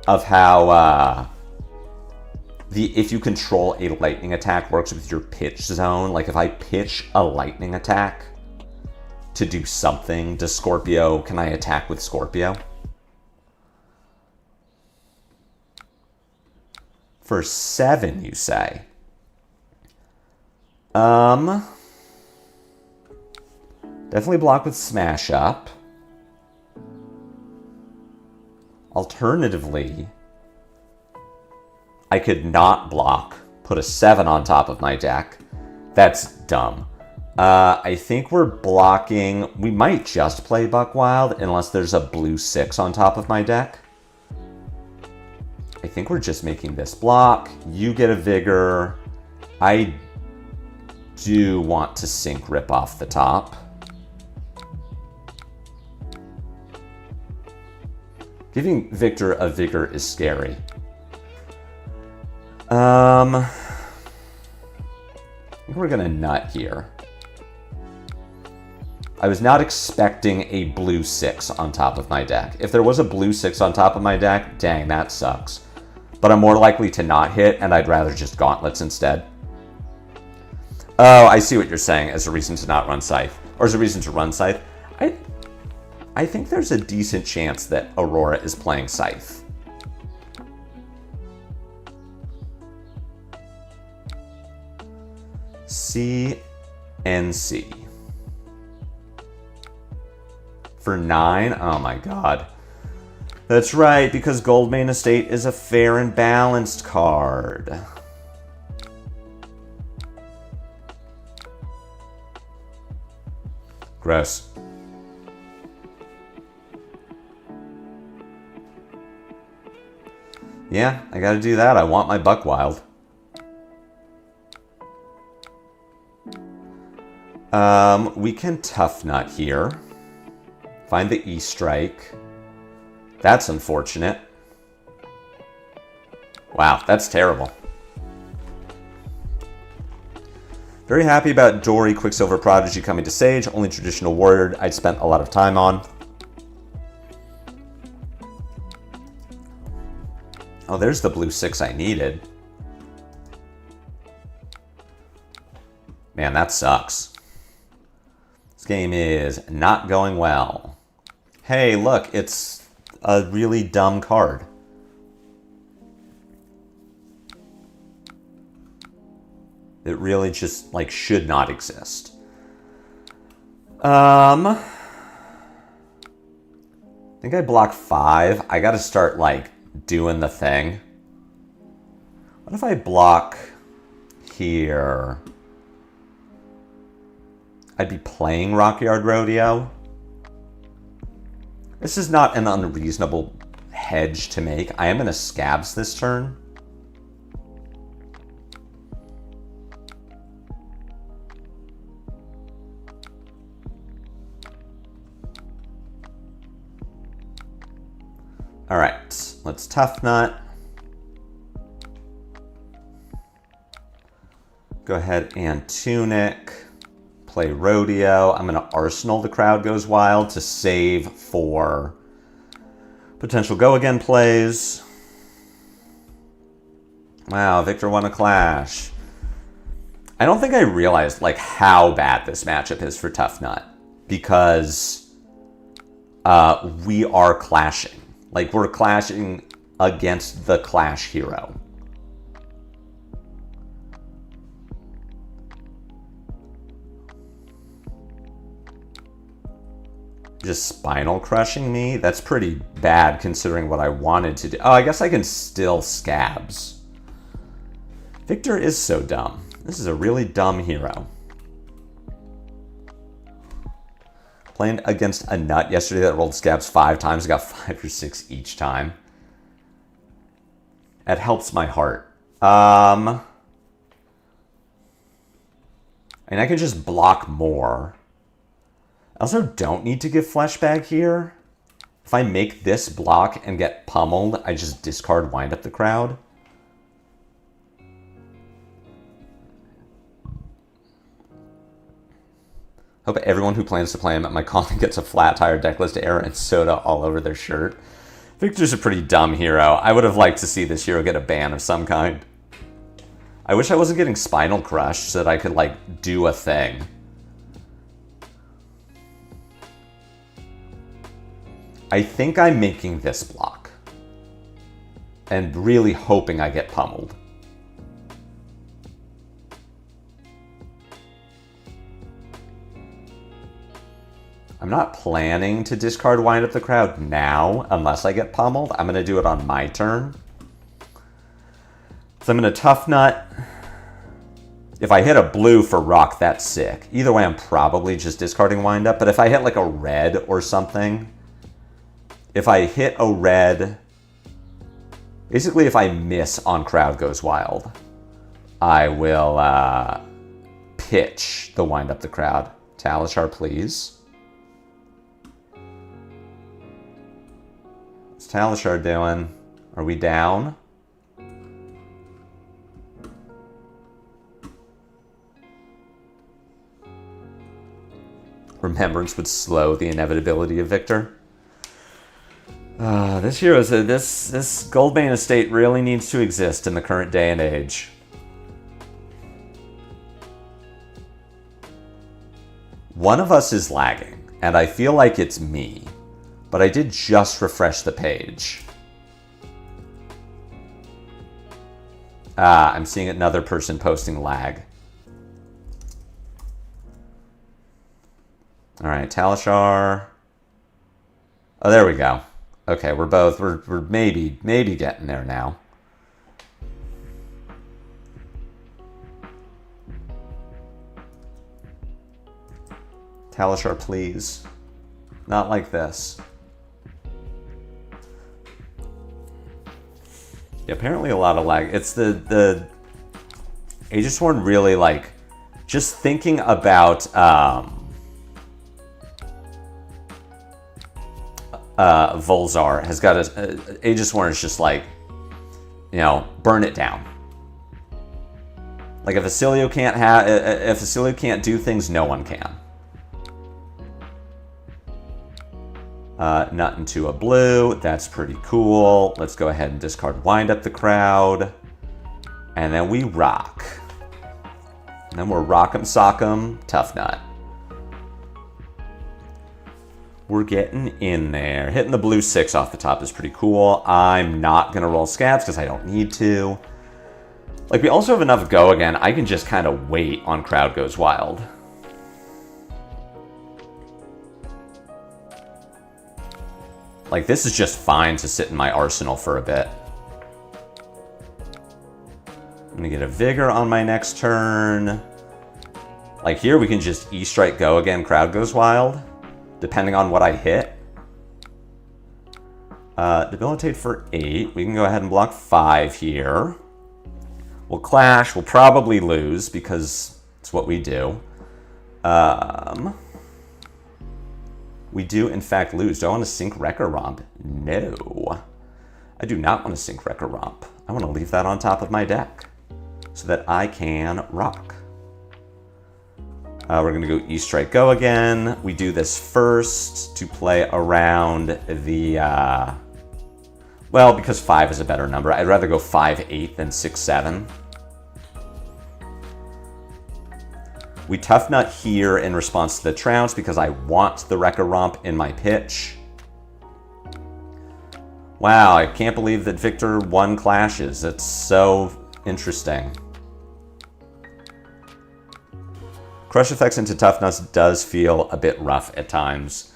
Of how if you control a lightning attack works with your pitch zone. Like, if I pitch a lightning attack to do something to Scorpio, can I attack with Scorpio? For 7, you say? Definitely block with Smash Up. Alternatively, I could not block, put a 7 on top of my deck. That's dumb. I think we're blocking. We might just play Buck Wild unless there's a blue 6 on top of my deck. I think we're just making this block. You get a Vigor. I do want to sink Rip off the top. Giving Victor a Vigor is scary. I think we're gonna nut here. I was not expecting a blue 6 on top of my deck. If there was a blue 6 on top of my deck, dang, that sucks. But I'm more likely to not hit, and I'd rather just Gauntlets instead. Oh, I see what you're saying, as a reason to not run Scythe. Or as a reason to run Scythe. I think there's a decent chance that Aurora is playing Scythe. C and C. For 9? Oh my god. That's right, because Goldmane Estate is a fair and balanced card. Gross. Yeah, I gotta do that. I want my Buck Wild. We can Tuffnut here. Find the E-Strike. That's unfortunate. Wow, that's terrible. Very happy about Dory Quicksilver Prodigy coming to Sage. Only traditional warrior I'd spent a lot of time on. Oh, there's the blue 6 I needed. Man, that sucks. This game is not going well. Hey, look, it's a really dumb card. It really just, like, should not exist. I think I block 5. I gotta start, like, doing the thing. What if I block here? I'd be playing Rockyard Rodeo. This is not an unreasonable hedge to make. I am going to Scabs this turn. All right, let's Tuffnut. Go ahead and Tunic. Play Rodeo. I'm going to Arsenal The Crowd Goes Wild to save for potential Go Again plays. Wow, Victor won a Clash. I don't think I realized like how bad this matchup is for Tuffnut because we are clashing. Like we're clashing against the Clash hero. Just Spinal Crushing me? That's pretty bad considering what I wanted to do. Oh, I guess I can still Scabs. Victor is so dumb. This is a really dumb hero. Playing against a nut yesterday that rolled Scabs 5 times. I got 5 or 6 each time. It helps my heart. And I can just block more. I also don't need to give Fleshbag here. If I make this block and get pummeled, I just discard Wind Up the Crowd. Hope everyone who plans to play him at my con gets a flat tire decklist error and soda all over their shirt. Victor's a pretty dumb hero. I would have liked to see this hero get a ban of some kind. I wish I wasn't getting Spinal Crush so that I could, like, do a thing. I think I'm making this block. And really hoping I get pummeled. I'm not planning to discard Wind Up the Crowd now, unless I get pummeled. I'm going to do it on my turn. So I'm going to Tuffnut. If I hit a blue for rock, that's sick. Either way, I'm probably just discarding Wind Up. But if I hit like a red or something, if I hit a red, basically if I miss on Crowd Goes Wild, I will pitch the Wind Up the Crowd. Talishar, please. What's Talishar doing? Are we down? Remembrance would slow the inevitability of Victor. This hero is this Goldbane estate really needs to exist in the current day and age. One of us is lagging, and I feel like it's me, but I did just refresh the page. I'm seeing another person posting lag. All right, Talishar. Oh, there we go. Okay, we're maybe getting there now. Talishar, please. Not like this. Yeah, apparently a lot of lag. It's the Aegisworn really like just thinking about Volzar has got Aegisworn is just like, you know, burn it down. Like if Acilio can't do things, no one can. Nut into a blue. That's pretty cool. Let's go ahead and discard Wind Up the Crowd. And then we rock. And then we're Rock'em Sock'em Tuffnut. We're getting in there. Hitting the blue 6 off the top is pretty cool. I'm not going to roll scabs because I don't need to. Like, we also have enough go again. I can just kind of wait on Crowd Goes Wild. Like, this is just fine to sit in my arsenal for a bit. I'm going to get a Vigor on my next turn. Like, here we can just E-Strike Go again, Crowd Goes Wild, depending on what I hit. Debilitate for 8. We can go ahead and block 5 here. We'll clash. We'll probably lose because it's what we do. We do, in fact, lose. Do I want to sink Wrecker Romp? No. I do not want to sink Wrecker Romp. I want to leave that on top of my deck so that I can rock. We're going to go E-Strike Go again. We do this first to play around the... well, because 5 is a better number. I'd rather go 5-8 than 6-7. We Tuffnut here in response to the Trounce because I want the Wrecker Romp in my pitch. Wow, I can't believe that Victor won clashes. It's so interesting. Crush effects into Tuffnuts does feel a bit rough at times.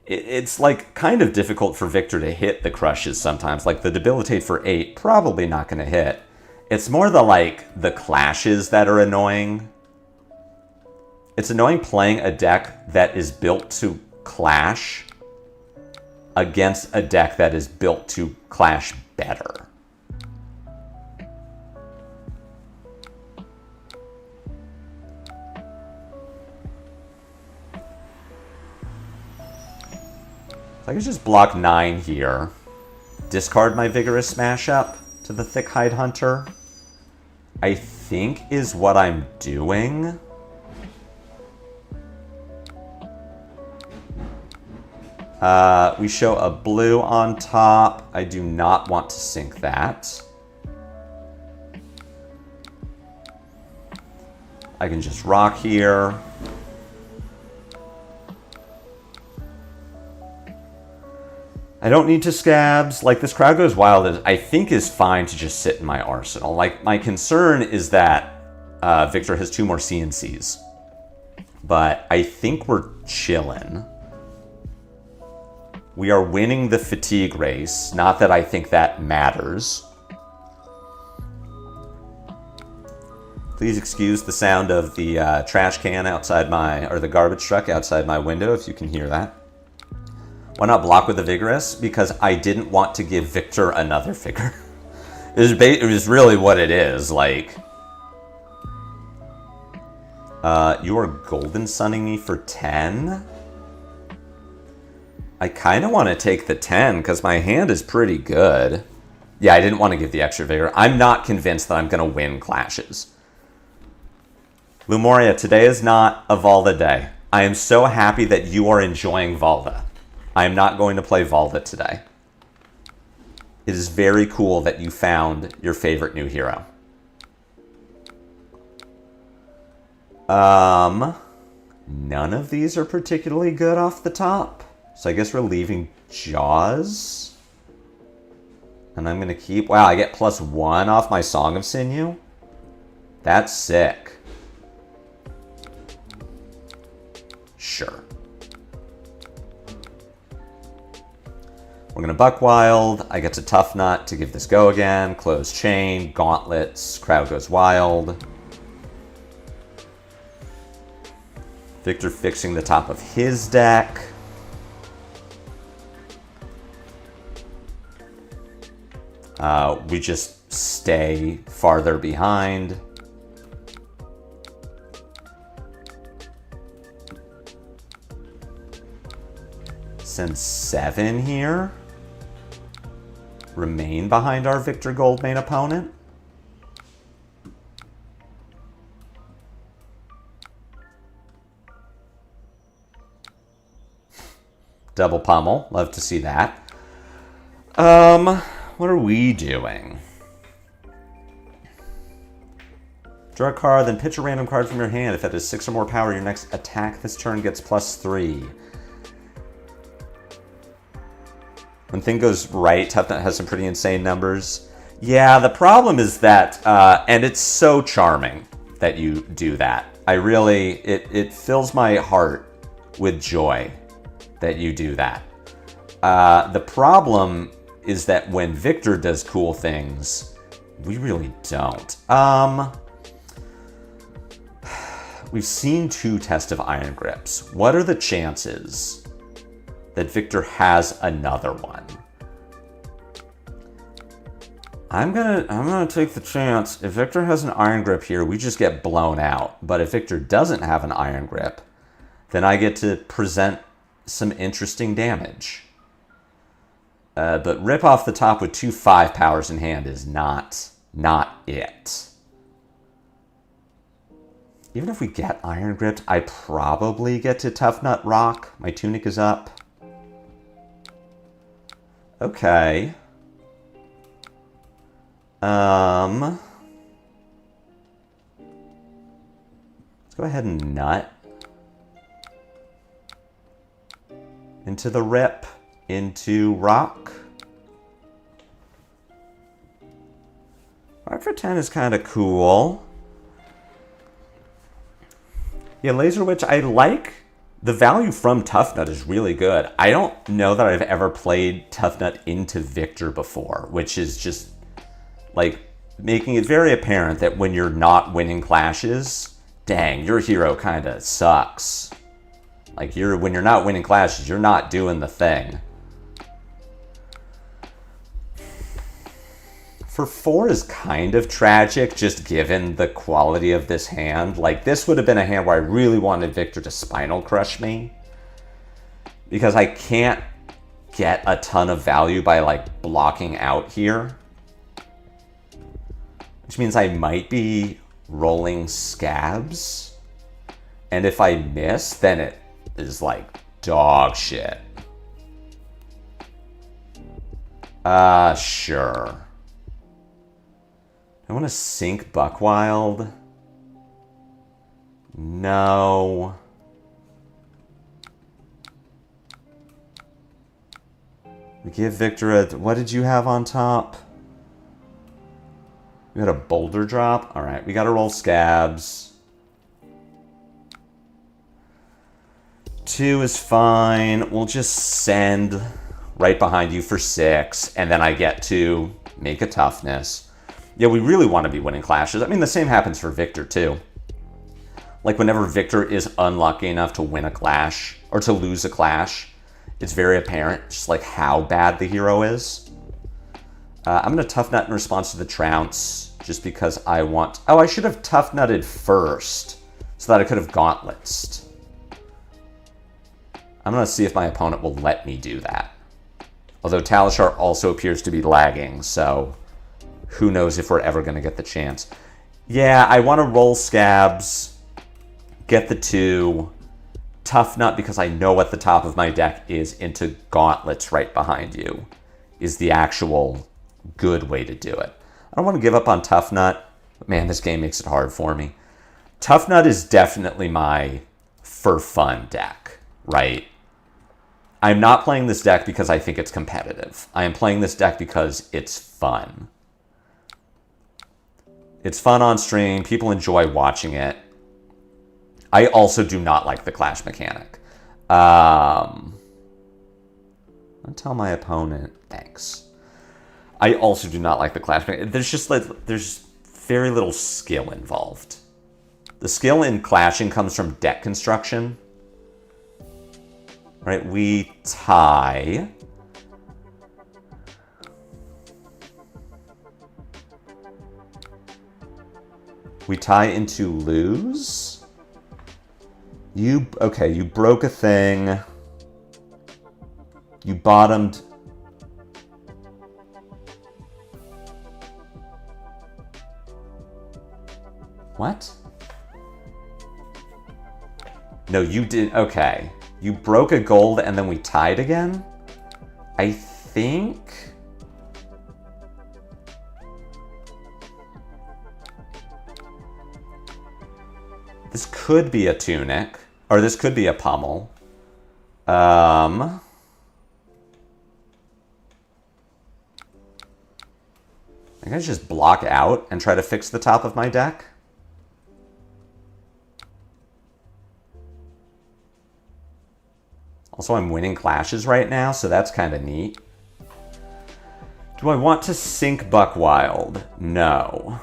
It's like kind of difficult for Victor to hit the crushes sometimes. Like the Debilitate for 8, probably not going to hit. It's more the clashes that are annoying. It's annoying playing a deck that is built to clash against a deck that is built to clash better. So I could just block 9 here. Discard my Vigorous Smash Up to the Thick Hide Hunter, I think is what I'm doing. We show a blue on top. I do not want to sink that. I can just rock here. I don't need to scabs. Like, this Crowd Goes Wild, I think is fine to just sit in my arsenal. Like, my concern is that Victor has 2 more CNCs. But I think we're chillin'. We are winning the fatigue race. Not that I think that matters. Please excuse the sound of the trash can outside or the garbage truck outside my window if you can hear that. Why not block with the Vigorous? Because I didn't want to give Victor another figure. It was really what it is, like... you are golden sunning me for 10? I kind of want to take the 10 because my hand is pretty good. Yeah, I didn't want to give the extra vigor. I'm not convinced that I'm going to win clashes. Lumoria, today is not a Valda day. I am so happy that you are enjoying Valda. I am not going to play Valda today. It is very cool that you found your favorite new hero. None of these are particularly good off the top. So I guess we're leaving Jaws. And I'm going to keep... Wow, I get +1 off my Song of Sinew? That's sick. Sure. We're going to Buck Wild. I get to Tuffnut to give this go again. Close Chain. Gauntlets. Crowd Goes Wild. Victor fixing the top of his deck. We just stay farther behind. Send 7 here. Remain behind our Victor Goldmane opponent. Double pummel. Love to see that. What are we doing? Draw a card, then pitch a random card from your hand. If it has 6 or more power, your next attack this turn gets +3. When thing goes right, Tuffnut has some pretty insane numbers. Yeah, the problem is that, and it's so charming that you do that. I really, it fills my heart with joy that you do that. The problem is that when Victor does cool things, we really don't. We've seen 2 Test of Iron Grips. What are the chances that Victor has another one? I'm gonna take the chance. If Victor has an Iron Grip here, we just get blown out. But if Victor doesn't have an Iron Grip, then I get to present some interesting damage. But rip off the top with 2 5 powers in hand is not it. Even if we get Iron Gripped, I probably get to Tuffnut Rock. My Tunic is up. Okay. Let's go ahead and nut. Into the rip. Into rock. 5 for 10 is kind of cool. Yeah, Laser Witch, I like. The value from Tuffnut is really good. I don't know that I've ever played Tuffnut into Victor before, which is just, like, making it very apparent that when you're not winning clashes, dang, your hero kind of sucks. Like, when you're not winning clashes, you're not doing the thing. For 4 is kind of tragic, just given the quality of this hand. Like, this would have been a hand where I really wanted Victor to Spinal Crush me. Because I can't get a ton of value by, like, blocking out here. Which means I might be rolling Scabs. And if I miss, then it is, like, dog shit. Sure. I want to sink Buckwild. No. We give Victor a... What did you have on top? We had a Boulder Drop? Alright, we gotta roll Scabs. 2 is fine. We'll just send right behind you for 6, and then I get to make a toughness. Yeah, we really want to be winning clashes. I mean, the same happens for Victor, too. Like, whenever Victor is unlucky enough to win a clash, or to lose a clash, it's very apparent just, like, how bad the hero is. I'm going to Tuffnut in response to the Trounce, just because I want... Oh, I should have Tuffnutted first, so that I could have Gauntletsed. I'm going to see if my opponent will let me do that. Although Talishar also appears to be lagging, so who knows if we're ever going to get the chance. Yeah, I want to roll Scabs, get the 2, Tuffnut because I know at the top of my deck is into Gauntlets right behind you, is the actual good way to do it. I don't want to give up on Tuffnut, but man, this game makes it hard for me. Tuffnut is definitely my for fun deck, right? I'm not playing this deck because I think it's competitive. I am playing this deck because it's fun. It's fun on stream. People enjoy watching it. I also do not like the clash mechanic. I'll tell my opponent, thanks. I also do not like the clash mechanic. There's very little skill involved. The skill in clashing comes from deck construction. Right, we tie. We tie into lose. Okay, you broke a thing. You bottomed. What? No, you did, okay. You broke a gold and then we tied again? I think... This could be a tunic, or this could be a pummel. I think I just block out and try to fix the top of my deck. Also, I'm winning clashes right now, so that's kind of neat. Do I want to sink Buckwild? No.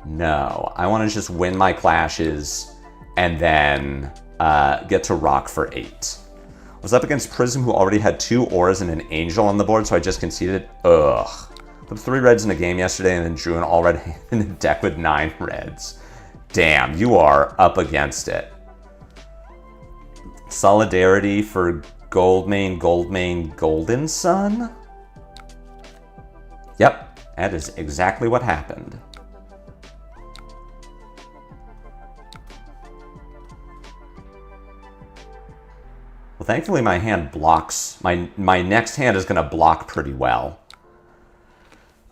No. I want to just win my clashes and then get to rock for 8. I was up against Prism, who already had 2 auras and an angel on the board, so I just conceded. Ugh. Put 3 reds in a game yesterday and then drew an already in a deck with 9 reds. Damn, you are up against it. Solidarity for Goldmane, Golden Sun? Yep, that is exactly what happened. Well, thankfully my hand blocks. My next hand is going to block pretty well.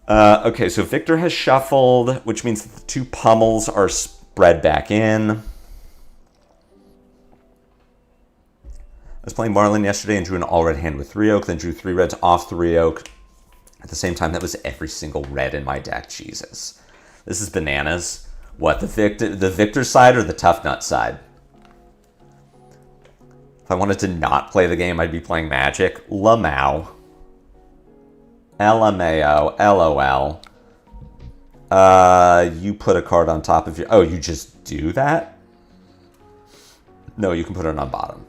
Okay, so Victor has shuffled, which means that the 2 pummels are spread back in. I was playing Marlin yesterday and drew an all-red hand with 3 oak, then drew 3 reds off 3 oak. At the same time, that was every single red in my deck. Jesus. This is bananas. What, the Victor side or the Tuffnut side? If I wanted to not play the game, I'd be playing Magic. Lamau. LMAO. LOL. You put a card on top of your... Oh, you just do that? No, you can put it on bottom.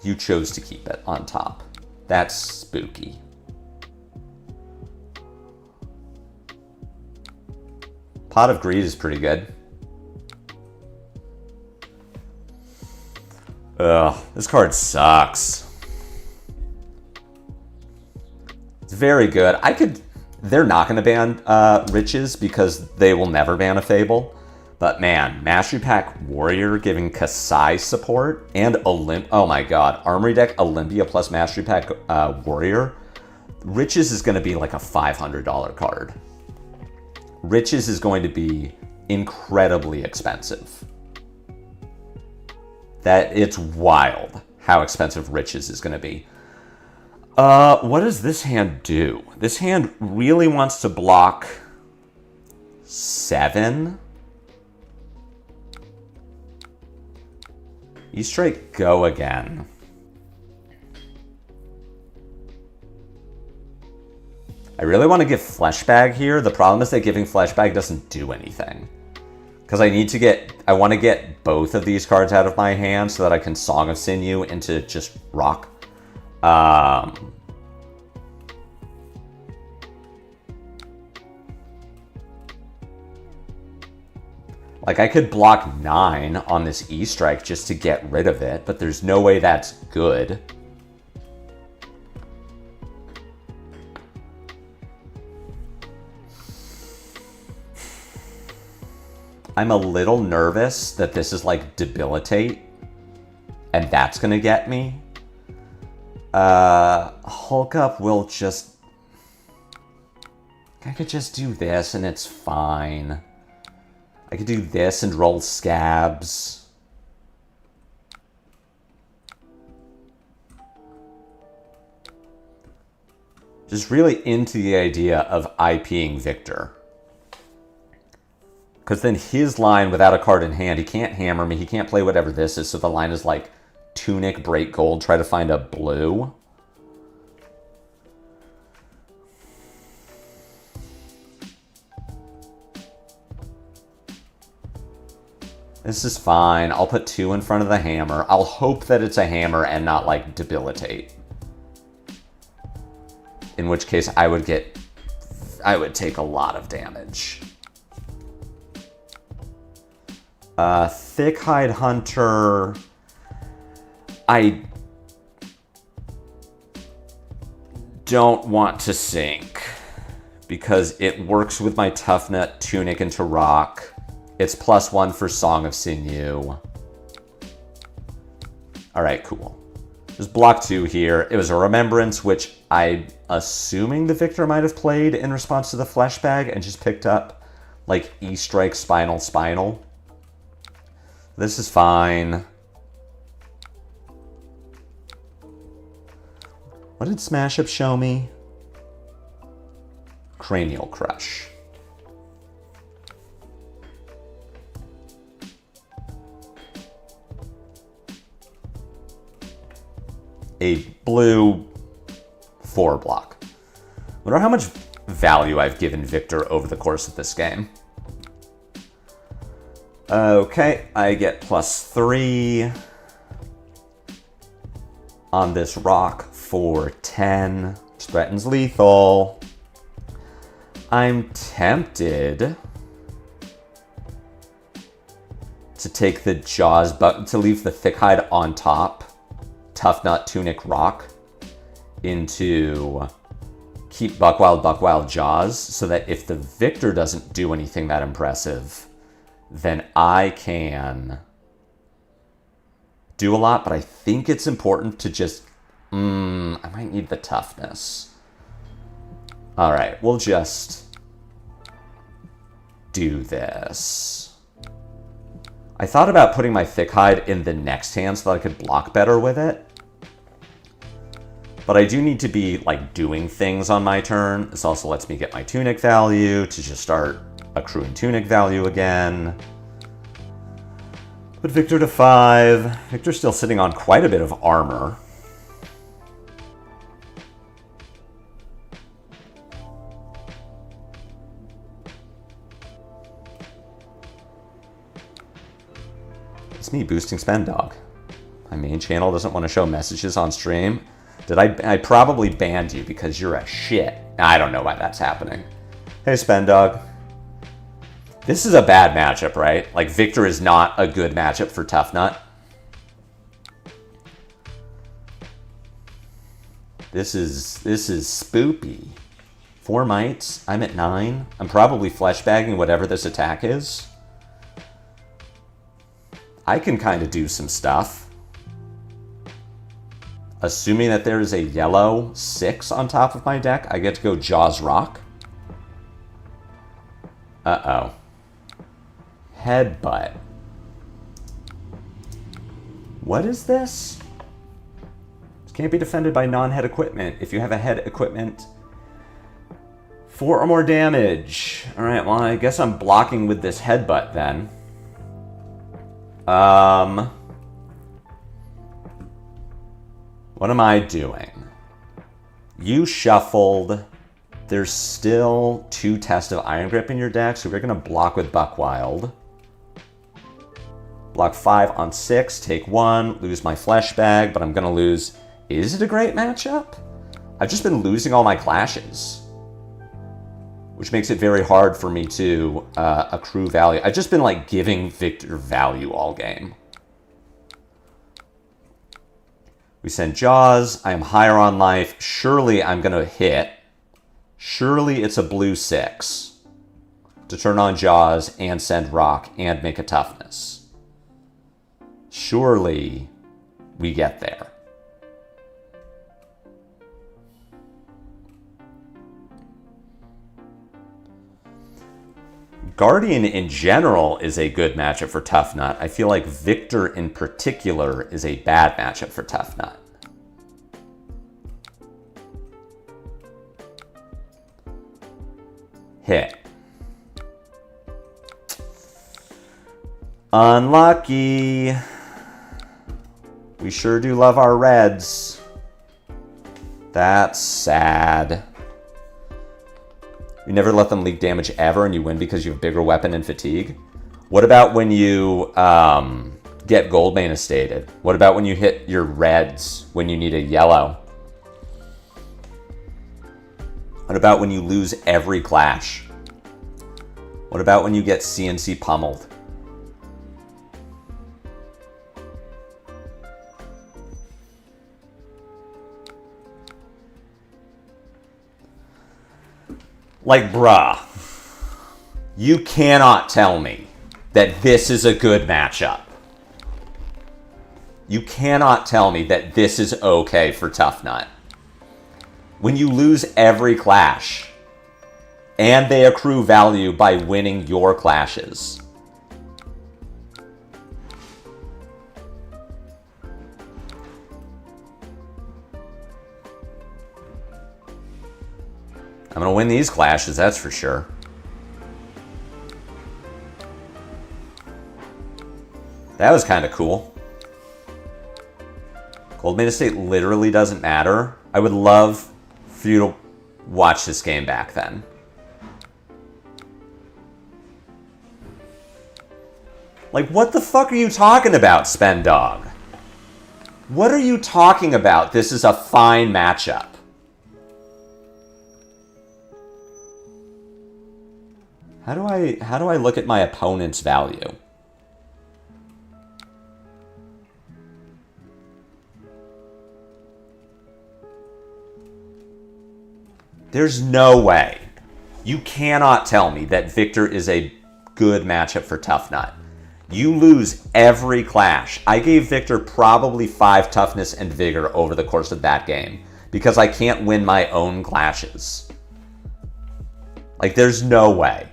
You chose to keep it on top. That's spooky. Pot of Greed is pretty good. Ugh, this card sucks. It's very good. They're not going to ban Riches because they will never ban a Fable. But man, Mastery Pack Warrior giving Kasai support and oh my god, Armory deck Olympia plus Mastery Pack Warrior. Riches is going to be like a $500 card. Riches is going to be incredibly expensive. It's wild how expensive Riches is going to be. What does this hand do? This hand really wants to block 7. You straight go again. I really want to give Fleshbag here. The problem is that giving Fleshbag doesn't do anything. Because I want to get both of these cards out of my hand so that I can Song of Sinew into just rock. Like, I could block 9 on this E-Strike just to get rid of it, but there's no way that's good. I'm a little nervous that this is like Debilitate, and that's gonna get me. Hulk Up will just... I could just do this and it's fine. I could do this and roll Scabs. Just really into the idea of IPing Victor. Because then his line without a card in hand, he can't hammer me, he can't play whatever this is, so the line is like Tunic, break gold, try to find a blue. This is fine. I'll put 2 in front of the hammer. I'll hope that it's a hammer and not like Debilitate. In which case I would take a lot of damage. Thickhide Hunter, I don't want to sink because it works with my Tuffnut, Tunic into rock. It's +1 for Song of Sinew. Alright, cool. Just block 2 here. It was a Remembrance, which I'm assuming the Victor might have played in response to the Fleshbag and just picked up like E-Strike, Spinal. This is fine. What did Smash Up show me? Cranial Crush. A blue 4 block. Wonder how much value I've given Victor over the course of this game. Okay, I get +3 on this rock for 10, which threatens lethal. I'm tempted to take the Jaws button, to leave the Thickhide on top, Tuffnut, Tunic, rock, into keep Buckwild, Jaws, so that if the Victor doesn't do anything that impressive, then I can do a lot, but I think it's important to just... I might need the toughness. Alright, we'll just do this. I thought about putting my Thickhide in the next hand so that I could block better with it. But I do need to be, like, doing things on my turn. This also lets me get my Tunic value to just start accruing Tunic value again. Put Victor to 5. Victor's still sitting on quite a bit of armor. It's me boosting Spend Dog. My main channel doesn't want to show messages on stream. I probably banned you because you're a shit. I don't know why that's happening. Hey, Spend Dog. This is a bad matchup, right? Like, Victor is not a good matchup for Tuffnut. This is spoopy. 4 mites. I'm at 9. I'm probably fleshbagging whatever this attack is. I can kind of do some stuff. Assuming that there is a yellow 6 on top of my deck, I get to go Jaws Rock. Uh-oh. Headbutt. What is this? This can't be defended by non-head equipment. If you have a head equipment, 4 or more damage. Alright, well, I guess I'm blocking with this headbutt then. What am I doing? You shuffled. There's still 2 Test of Iron Grip in your deck, so we're going to block with Buckwild. Block 5 on 6, take 1, lose my Flesh Bag, but I'm going to lose... Is it a great matchup? I've just been losing all my clashes, which makes it very hard for me to accrue value. I've just been, like, giving Victor value all game. We send Jaws. I am higher on life. Surely I'm going to hit. Surely it's a blue 6 to turn on Jaws and send Rock and make a Toughness. Surely we get there. Guardian in general is a good matchup for Tuffnut. I feel like Victor in particular is a bad matchup for Tuffnut. Hit. Unlucky. We sure do love our reds. That's sad. You never let them leak damage ever and you win because you have bigger weapon and fatigue. What about when you get Goldmane estated? What about when you hit your reds when you need a yellow? What about when you lose every clash? What about when you get CNC pummeled? Like, bruh, you cannot tell me that this is a good matchup. You cannot tell me that this is okay for Tuffnut. When you lose every clash, and they accrue value by winning your clashes. I'm going to win these clashes, that's for sure. That was kind of cool. Goldmane Estate literally doesn't matter. I would love for you to watch this game back then. Like, what the fuck are you talking about, Spendog? What are you talking about? This is a fine matchup. How do I look at my opponent's value? There's no way. You cannot tell me that Victor is a good matchup for Tuffnut. You lose every clash. I gave Victor probably 5 toughness and vigor over the course of that game because I can't win my own clashes. Like, there's no way.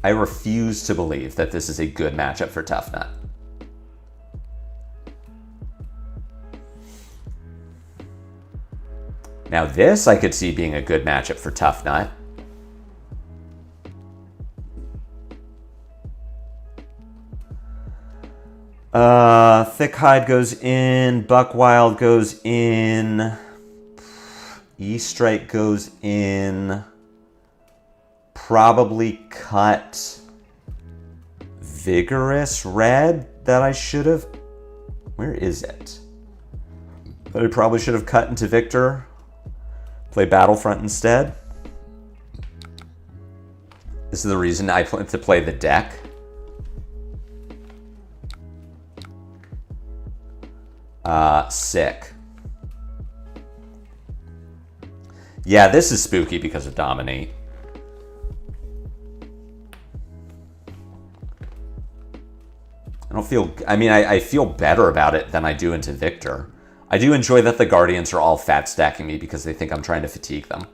I refuse to believe that this is a good matchup for Tuffnut. Now this I could see being a good matchup for Tuffnut. Thick Hide goes in, Buckwild goes in, E-Strike goes in. Probably cut Vigorous Red that I should have... Where is it? That I probably should have cut into Victor. Play Battlefront instead. This is the reason I plan to play the deck. Sick. Yeah, this is spooky because of Dominate. I don't feel... I mean, I feel better about it than I do into Victor. I do enjoy that the Guardians are all fat stacking me because they think I'm trying to fatigue them.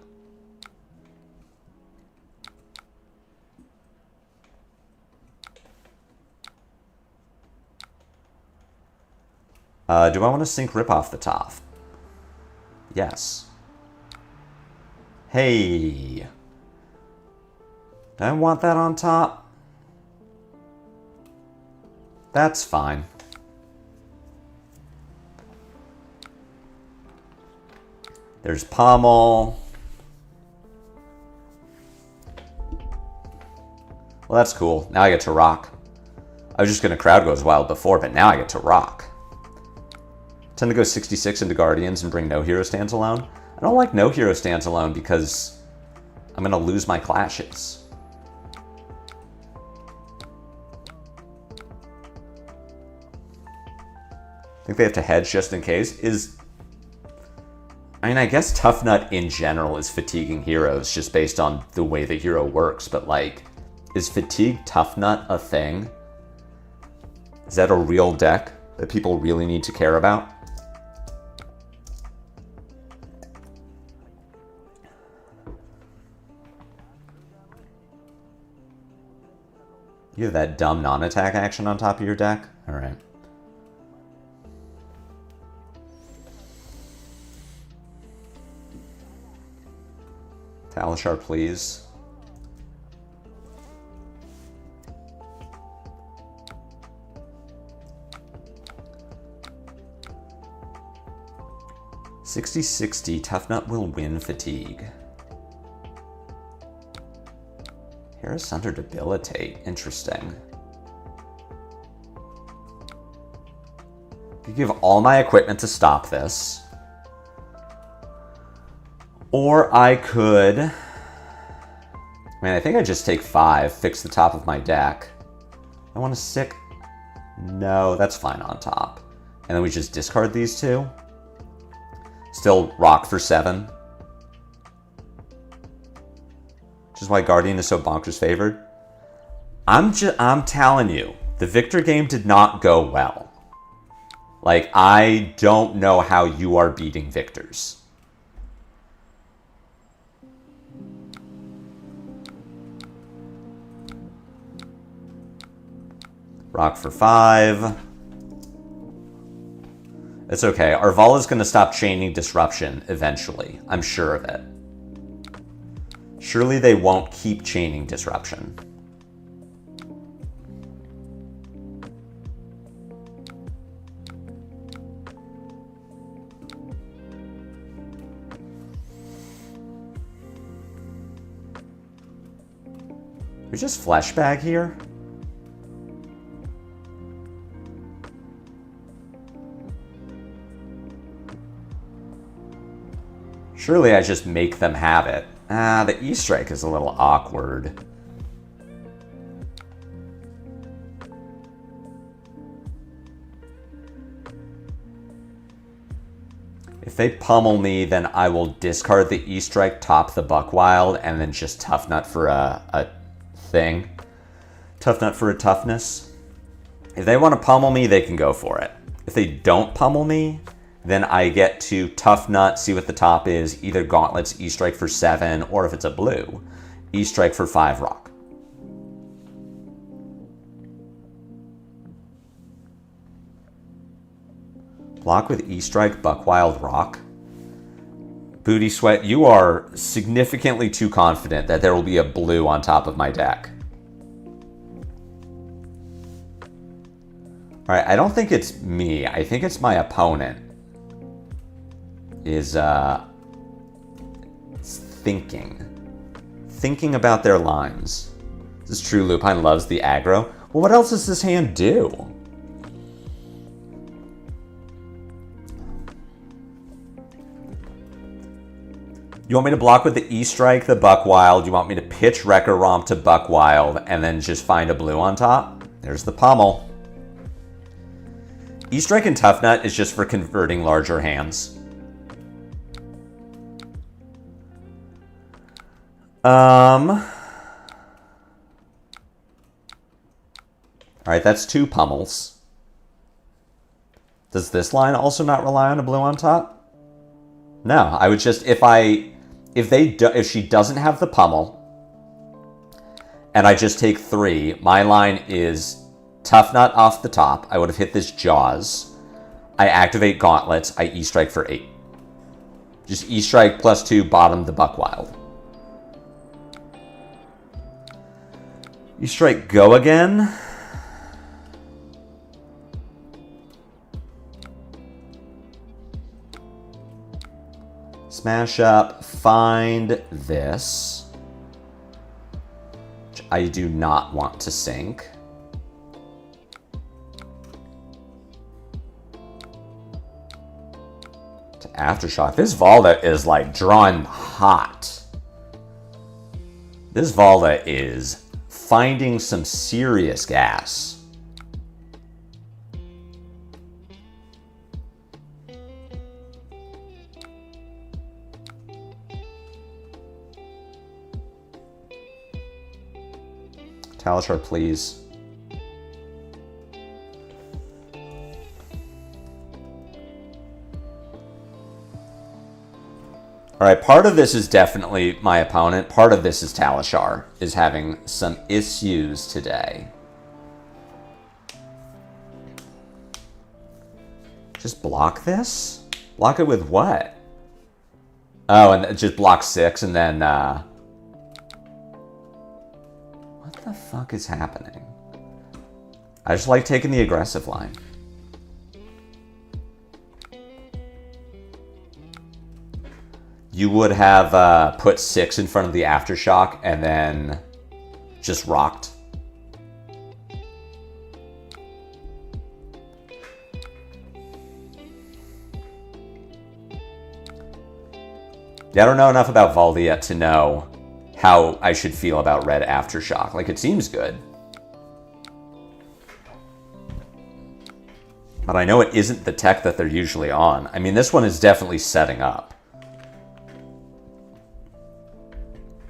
Do I want to sync Rip off the top? Yes. Hey. Do I want that on top? That's fine. There's Pommel. Well, that's cool. Now I get to rock. I was just going to crowd goes wild before, but now I get to rock. Tend to go 66 into Guardians and bring no hero stands alone. I don't like no hero stands alone because I'm going to lose my clashes. I think they have to hedge just in case. I mean, I guess Tuffnut in general is fatiguing heroes just based on the way the hero works, but like, is fatigue Tuffnut a thing? Is that a real deck that people really need to care about? You have that dumb non-attack action on top of your deck? Alright. Talishar, please. $60-60, Tuffnut will win fatigue. Harris under debilitate, interesting. I could give all my equipment to stop this. Or I could... I mean, I think I just take 5, fix the top of my deck. I want to sick... No, that's fine on top. And then we just discard these two. Still rock for 7. Which is why Guardian is so bonkers favored. I'm telling you, the Victor game did not go well. Like, I don't know how you are beating Victors. Rock for 5. It's okay. Arvala's going to stop chaining disruption eventually. I'm sure of it. Surely they won't keep chaining disruption. We just flashbag here? Surely I just make them have it. Ah, the E-Strike is a little awkward. If they pummel me, then I will discard the E-Strike, top the Buckwild, and then just Tuffnut for a thing. Tuffnut for a toughness. If they want to pummel me, they can go for it. If they don't pummel me, then I get to Tuffnut, see what the top is, either Gauntlets, E-Strike for 7, or if it's a blue, E-Strike for 5 rock. Block with E-Strike, Buckwild, rock. Booty Sweat, you are significantly too confident that there will be a blue on top of my deck. Alright, I don't think it's me. I think it's my opponent. Is thinking about their lines. This is true. Lupine loves the aggro. Well, what else does this hand do? You want me to block with the E-Strike, the Buckwild? You want me to pitch Wrecker Romp to Buckwild and then just find a blue on top? There's the pummel. E-Strike and Tuffnut is just for converting larger hands. Alright, that's 2 pummels. Does this line also not rely on a blue on top? No, I would just, if she doesn't have the pummel, and I just take 3, my line is Tuffnut off the top. I would have hit this Jaws. I activate Gauntlets. I E-Strike for 8. Just E-Strike plus 2, bottom the Buckwild. E-Strike, go again. Smash up, find this. Which I do not want to sink. To Aftershock. This Valda is like drawing hot. This Valda is finding some serious gas. Talishar, please. All right, part of this is definitely my opponent. Part of this is Talishar is having some issues today. Just block this? Block it with what? Oh, and just block 6 and then... What the fuck is happening? I just like taking the aggressive line. You would have put 6 in front of the Aftershock and then just rocked. Yeah, I don't know enough about Valda yet to know how I should feel about red Aftershock. Like, it seems good. But I know it isn't the tech that they're usually on. I mean, this one is definitely setting up.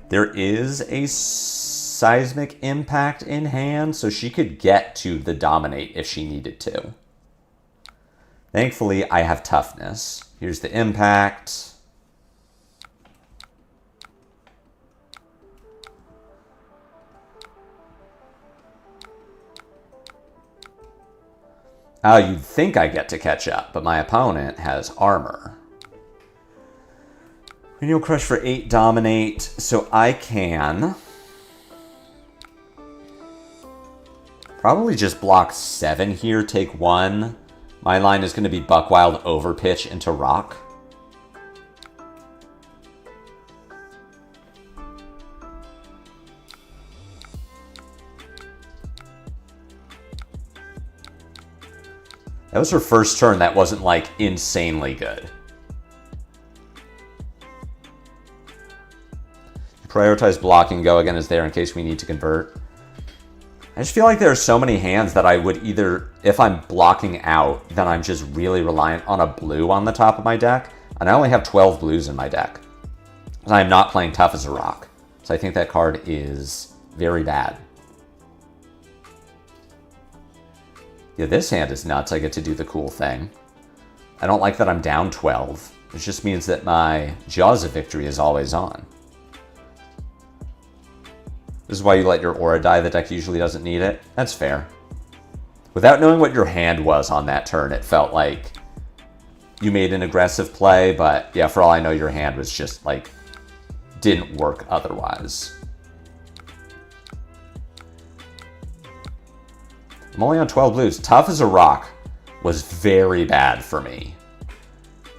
There is a seismic impact in hand, so she could get to the dominate if she needed to. Thankfully, I have toughness. Here's the impact. Oh, you'd think I get to catch up, but my opponent has armor. Cranial Crush for 8 dominate, so I can probably just block 7 here, take 1. My line is going to be Buckwild Overpitch into Rock. That was her first turn that wasn't, like, insanely good. Prioritize blocking, go again is there in case we need to convert. I just feel like there are so many hands that I would either, if I'm blocking out, then I'm just really reliant on a blue on the top of my deck. And I only have 12 blues in my deck. And I'm not playing Tough as a Rock. So I think that card is very bad. Yeah, this hand is nuts. I get to do the cool thing. I don't like that I'm down 12. It just means that my Jaws of Victory is always on. This is why you let your Aura die. The deck usually doesn't need it. That's fair. Without knowing what your hand was on that turn, it felt like you made an aggressive play, but yeah, for all I know, your hand was just like, didn't work otherwise. I'm only on 12 blues. Tough as a Rock was very bad for me.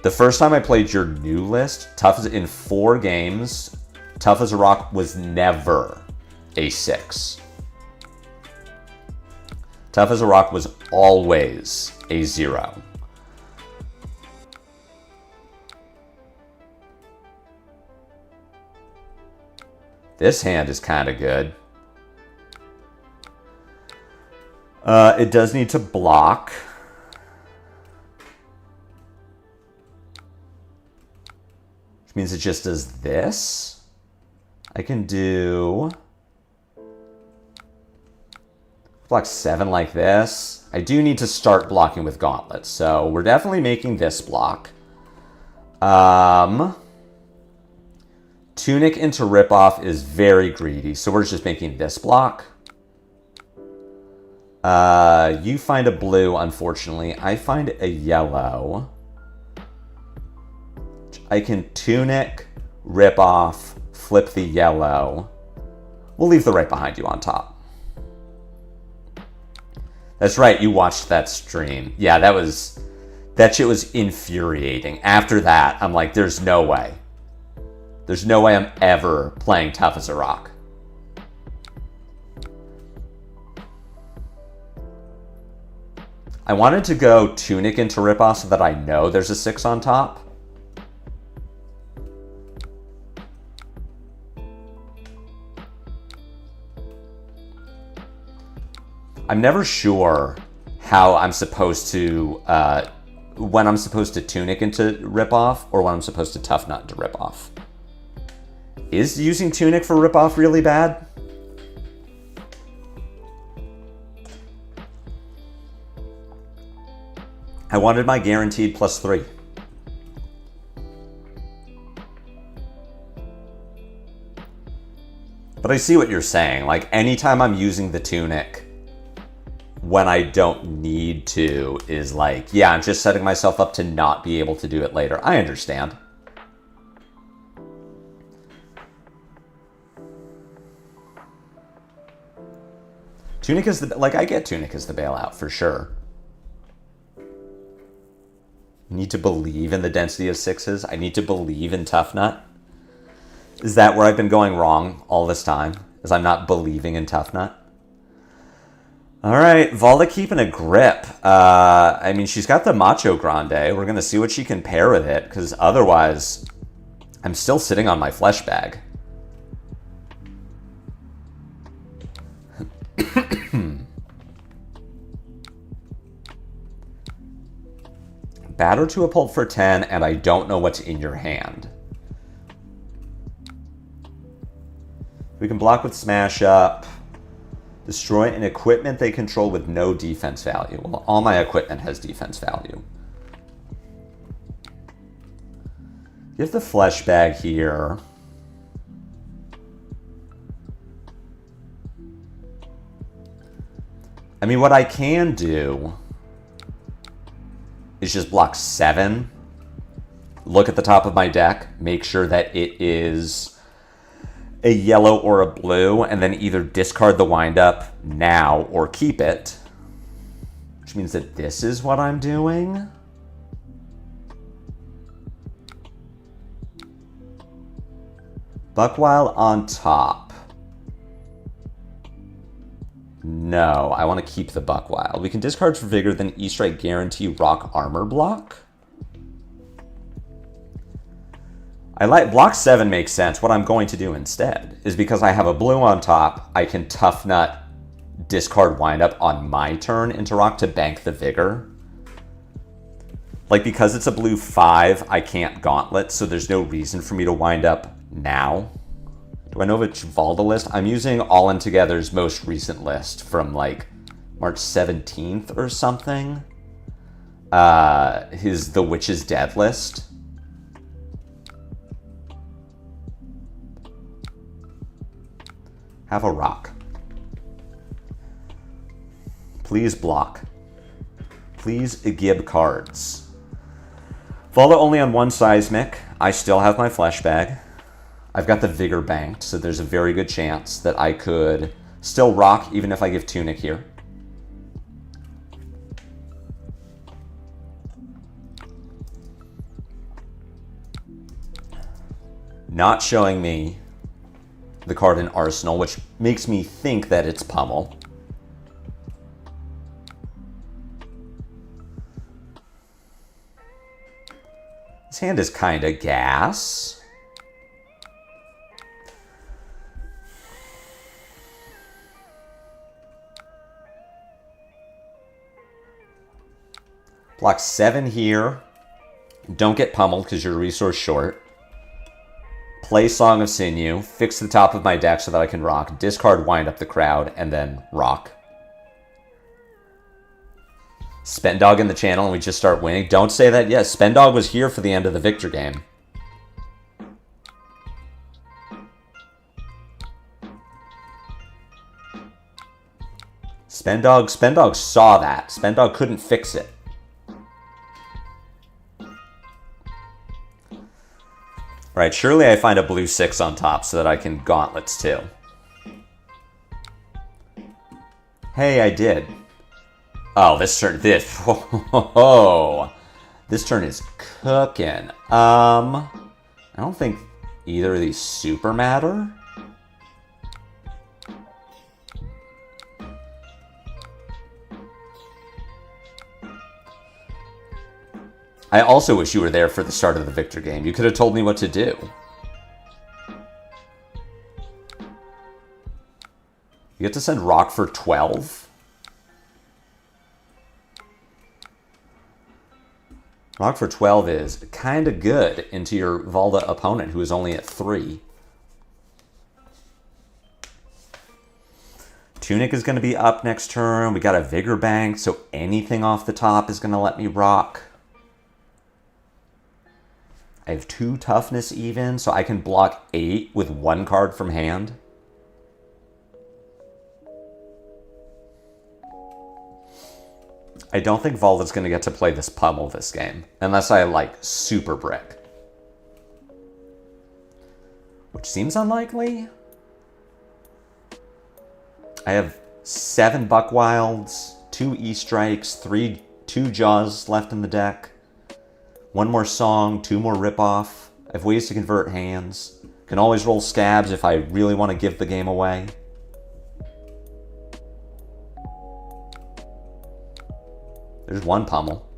The first time I played your new list, Tough as in 4 games, Tough as a Rock was never a 6. Tough as a Rock was always a 0. This hand is kind of good. It does need to block. Which means it just does this. I can do... block 7 like this. I do need to start blocking with gauntlets, so we're definitely making this block. Tunic into Ripoff is very greedy, so we're just making this block. You find a blue, unfortunately. I find a yellow. I can Tunic, Ripoff, flip the yellow. We'll leave the right behind you on top. That's right, you watched that stream. Yeah, that shit was infuriating. After that, I'm like, there's no way. There's no way I'm ever playing tough as a rock. I wanted to go Tunic into Ripoff so that I know there's a 6 on top. I'm never sure how I'm supposed to, when I'm supposed to Tunic into Ripoff or when I'm supposed to Tuffnut to Ripoff. Is using Tunic for Ripoff really bad? I wanted my guaranteed +3. But I see what you're saying. Like, anytime I'm using the Tunic when I don't need to is like, yeah, I'm just setting myself up to not be able to do it later. I understand. Tunic is the, like, I get Tunic as the bailout for sure. I need to believe in the density of 6s. I need to believe in Tuffnut. Is that where I've been going wrong all this time? Is I'm not believing in Tuffnut? All right, Volda keeping a grip. I mean, she's got the Macho Grande. We're going to see what she can pair with it, because otherwise, I'm still sitting on my flesh bag. Batter to a pulp for 10, and I don't know what's in your hand. We can block with Smash Up. Destroy an equipment they control with no defense value. Well, all my equipment has defense value. Give the flesh bag here. I mean, what I can do is just block 7. Look at the top of my deck. Make sure that it is a yellow or a blue, and then either discard the wind-up now or keep it. Which means that this is what I'm doing. Buckwild on top. No, I want to keep the Buckwild. We can discard for Vigor, then E-Strike guarantee Rock Armor block. I like block 7 makes sense. What I'm going to do instead is, because I have a blue on top, I can Tuffnut discard windup on my turn into Rock to bank the Vigor. Like, because it's a blue 5, I can't Gauntlet, so there's no reason for me to wind up now. Do I know which Valda list? I'm using All In Together's most recent list from like March 17th or something. His The Witch is Dead list. Have a rock. Please block. Please gib cards. Valda only on 1 seismic. I still have my flesh bag. I've got the Vigor banked, so there's a very good chance that I could still rock even if I give Tunic here. Not showing me the card in Arsenal, which makes me think that it's Pummel. This hand is kind of gas. Block 7 here. Don't get pummeled because you're resource short. Play Song of Sinew. Fix the top of my deck so that I can rock. Discard, wind up the crowd, and then rock. Spendog in the channel and we just start winning. Don't say that yet. Spendog was here for the end of the Victor game. Spendog saw that. Spendog couldn't fix it. Right, surely I find a blue 6 on top so that I can gauntlets too. Hey, I did. Oh, this turn, this turn is cooking. I don't think either of these super matter. I also wish you were there for the start of the Victor game. You could have told me what to do. You get to send Rock for 12? Rock for 12 is kind of good into your Valda opponent, who is only at 3. Tunic is going to be up next turn. We got a Vigor Bank, so anything off the top is going to let me rock. I have 2 toughness even, so I can block 8 with 1 card from hand. I don't think Valda's going to get to play this pummel this game, unless I, like, super brick. Which seems unlikely. I have 7 Buckwilds, 2 E-Strikes, 2 Jaws left in the deck. 1 more Song, 2 more Ripoff. I have ways to convert hands. Can always roll Scabs if I really want to give the game away. There's 1 pummel.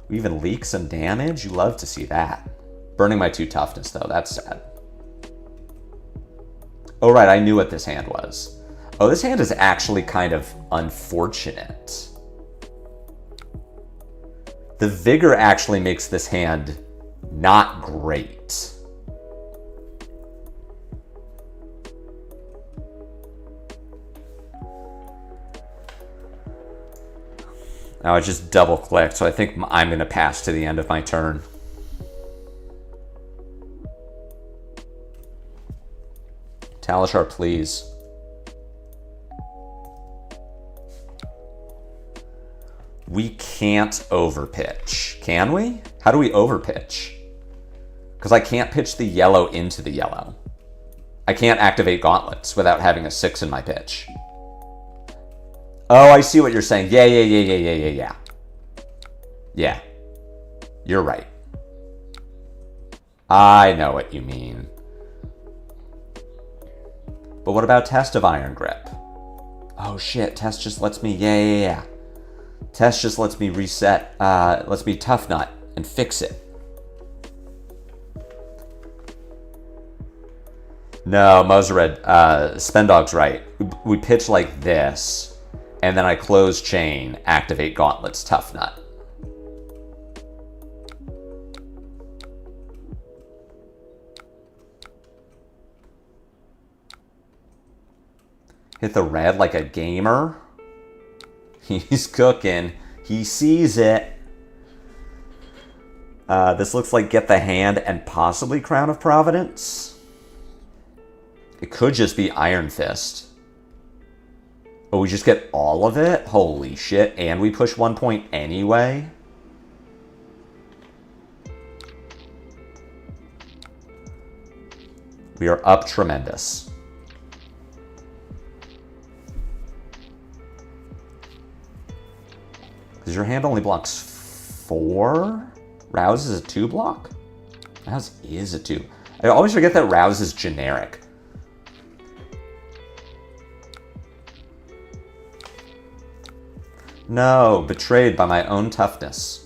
We even leak some damage? You love to see that. Burning my 2 toughness, though. That's sad. Oh, right. I knew what this hand was. Oh, this hand is actually kind of unfortunate. The Vigor actually makes this hand not great. Now I just double clicked, so I think I'm going to pass to the end of my turn. Talishar, please. We can't overpitch, can we? How do we overpitch? Because I can't pitch the yellow into the yellow. I can't activate gauntlets without having a 6 in my pitch. Oh, I see what you're saying. Yeah. Yeah. You're right. I know what you mean. But what about Test of Iron Grip? Oh shit, Test just lets me... Yeah. Test just lets me reset, lets me Tuffnut and fix it. No, Mosered, Spendog's right. We pitch like this, and then I close chain, activate gauntlets, Tuffnut. Hit the red like a gamer. He's cooking. He sees it. This looks like Get the Hand and possibly Crown of Providence. It could just be Iron Fist. Oh, we just get all of it? Holy shit. And we push 1 point anyway? We are up tremendous. Because your hand only blocks 4? Rouse is a 2 block? Rouse is a 2. I always forget that Rouse is generic. No, betrayed by my own toughness.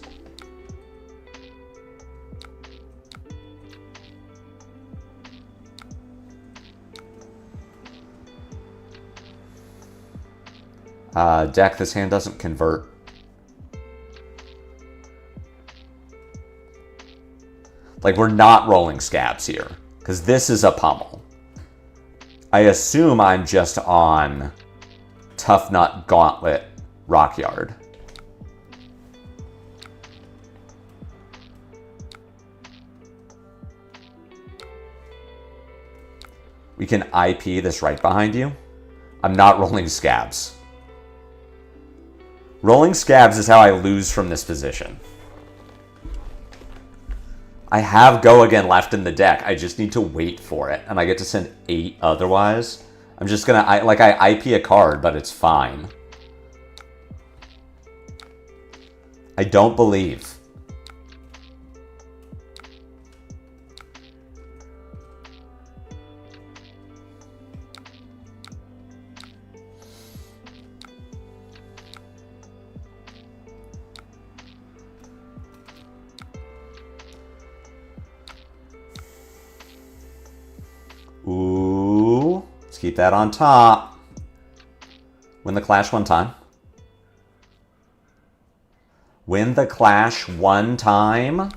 Deck, this hand doesn't convert. Like, we're not rolling Scabs here, because this is a pummel. I assume I'm just on Tuffnut, Gauntlet, Rockyard. We can IP this right behind you. I'm not rolling Scabs. Rolling Scabs is how I lose from this position. I have Go Again left in the deck. I just need to wait for it, and I get to send 8 otherwise. I'm just gonna, I IP a card, but it's fine. I don't believe. that on top. Win the clash one time. Win the clash one time.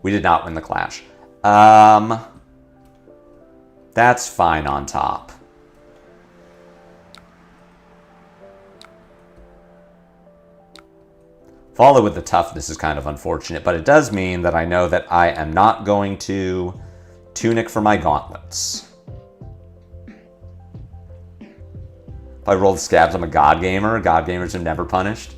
We did not win the clash. That's fine on top. Follow with the toughness is kind of unfortunate, but it does mean that I know that I am not going to tunic for my gauntlets. If I rolled scabs, I'm a god gamer. God gamers are never punished.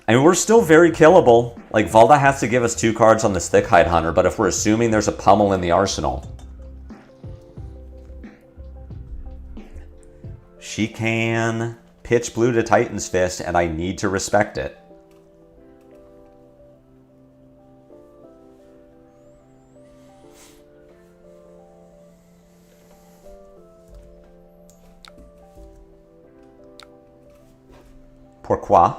I mean, we're still very killable. Like, Valda has to give us 2 cards on this Thickhide Hunter, but if we're assuming there's a pummel in the arsenal, she can pitch blue to Titan's Fist, and I need to respect it. Pourquoi?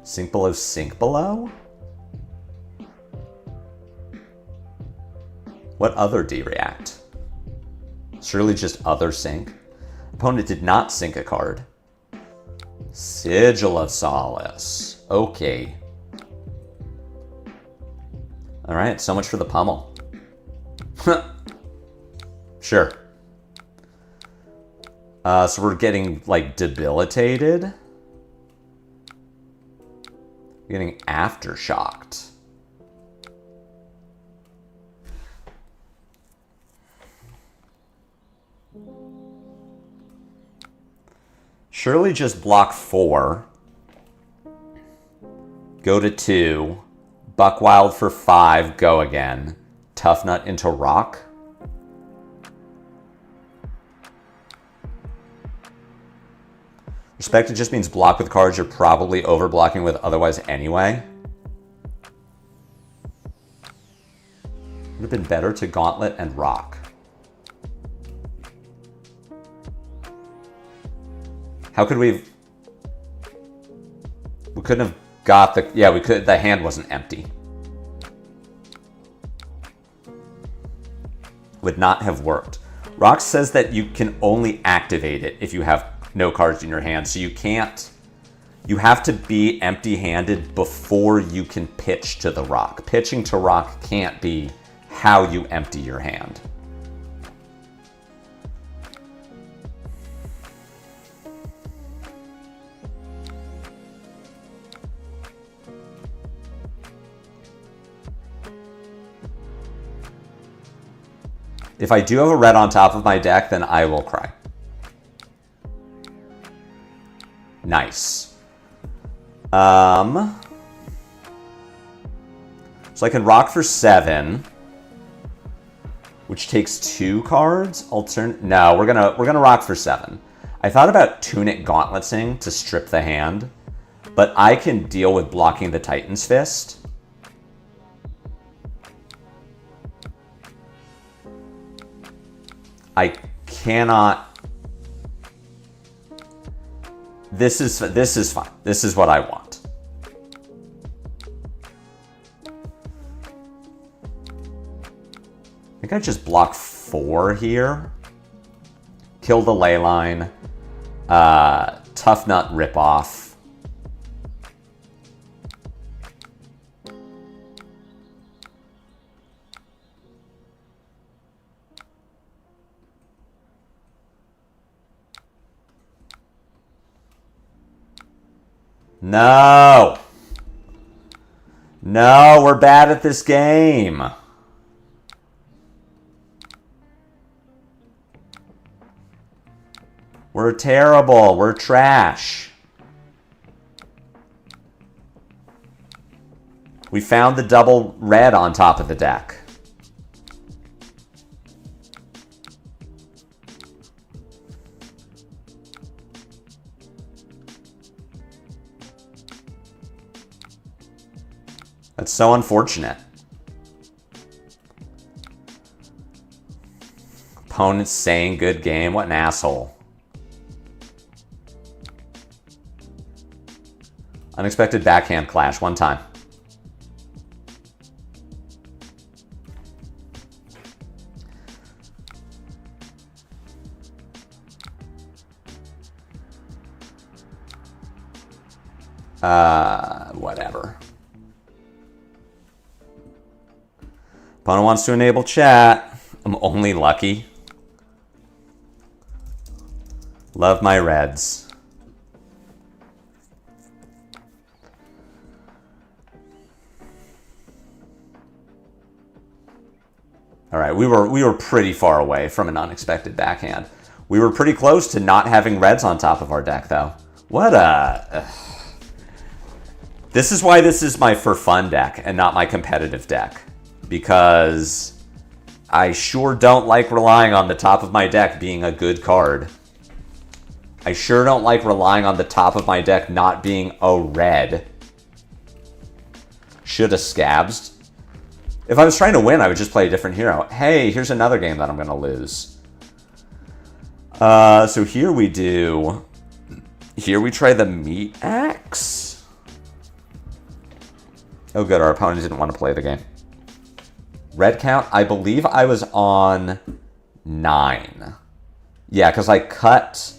Sink below, sink below? What other D-react? Surely just other sink? Opponent did not sink a card. Sigil of Solace. Okay. Alright, so much for the pummel. Sure. So we're getting, like, debilitated. Getting aftershocked. Surely just block 4. Go to 2. Buckwild for 5. Go again. Tuffnut into rock. Respected just means block with cards you're probably overblocking with otherwise anyway. Would have been better to gauntlet and rock. How could we couldn't have got the, yeah, we could, the hand wasn't empty. Would not have worked. Rock says that you can only activate it if you have no cards in your hand, so you can't, you have to be empty-handed before you can pitch to the rock. Pitching to rock can't be how you empty your hand. If I do have a red on top of my deck, then I will cry. Nice. So I can rock for 7, which takes 2 cards. No, we're gonna rock for 7. I thought about Tunic Gauntleting to strip the hand, but I can deal with blocking the Titan's Fist. I cannot. This is fine. This is what I want. I think I just block 4 here. Kill the Leyline. Tuffnut ripoff. No. No, we're bad at this game. We're terrible. We're trash. We found the double red on top of the deck. That's so unfortunate. Opponent's saying good game. What an asshole. Unexpected backhand clash one time. Whatever. Opponent wants to enable chat. I'm only lucky. Love my reds. All right, we were pretty far away from an unexpected backhand. We were pretty close to not having reds on top of our deck, though. What a... This is why this is my for fun deck and not my competitive deck. Because I sure don't like relying on the top of my deck being a good card. I sure don't like relying on the top of my deck not being a red. Shoulda scabs. If I was trying to win, I would just play a different hero. Hey, here's another game that I'm going to lose. So here we do... Here we try the meat axe. Oh good, our opponent didn't want to play the game. Red count, I believe I was on 9. Yeah, because I cut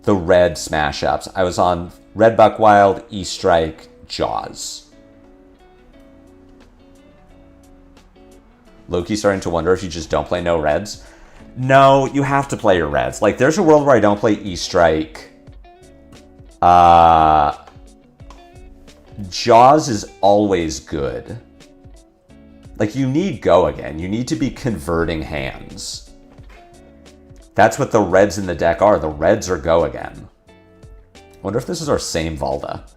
the red smash ups. I was on Red Buckwild, E-Strike, Jaws. Loki starting to wonder if you just don't play no reds. No, you have to play your reds. Like, there's a world where I don't play E-Strike. Jaws is always good. Like, you need go again. You need to be converting hands. That's what the reds in the deck are. The reds are go again. Wonder if this is our same Valda.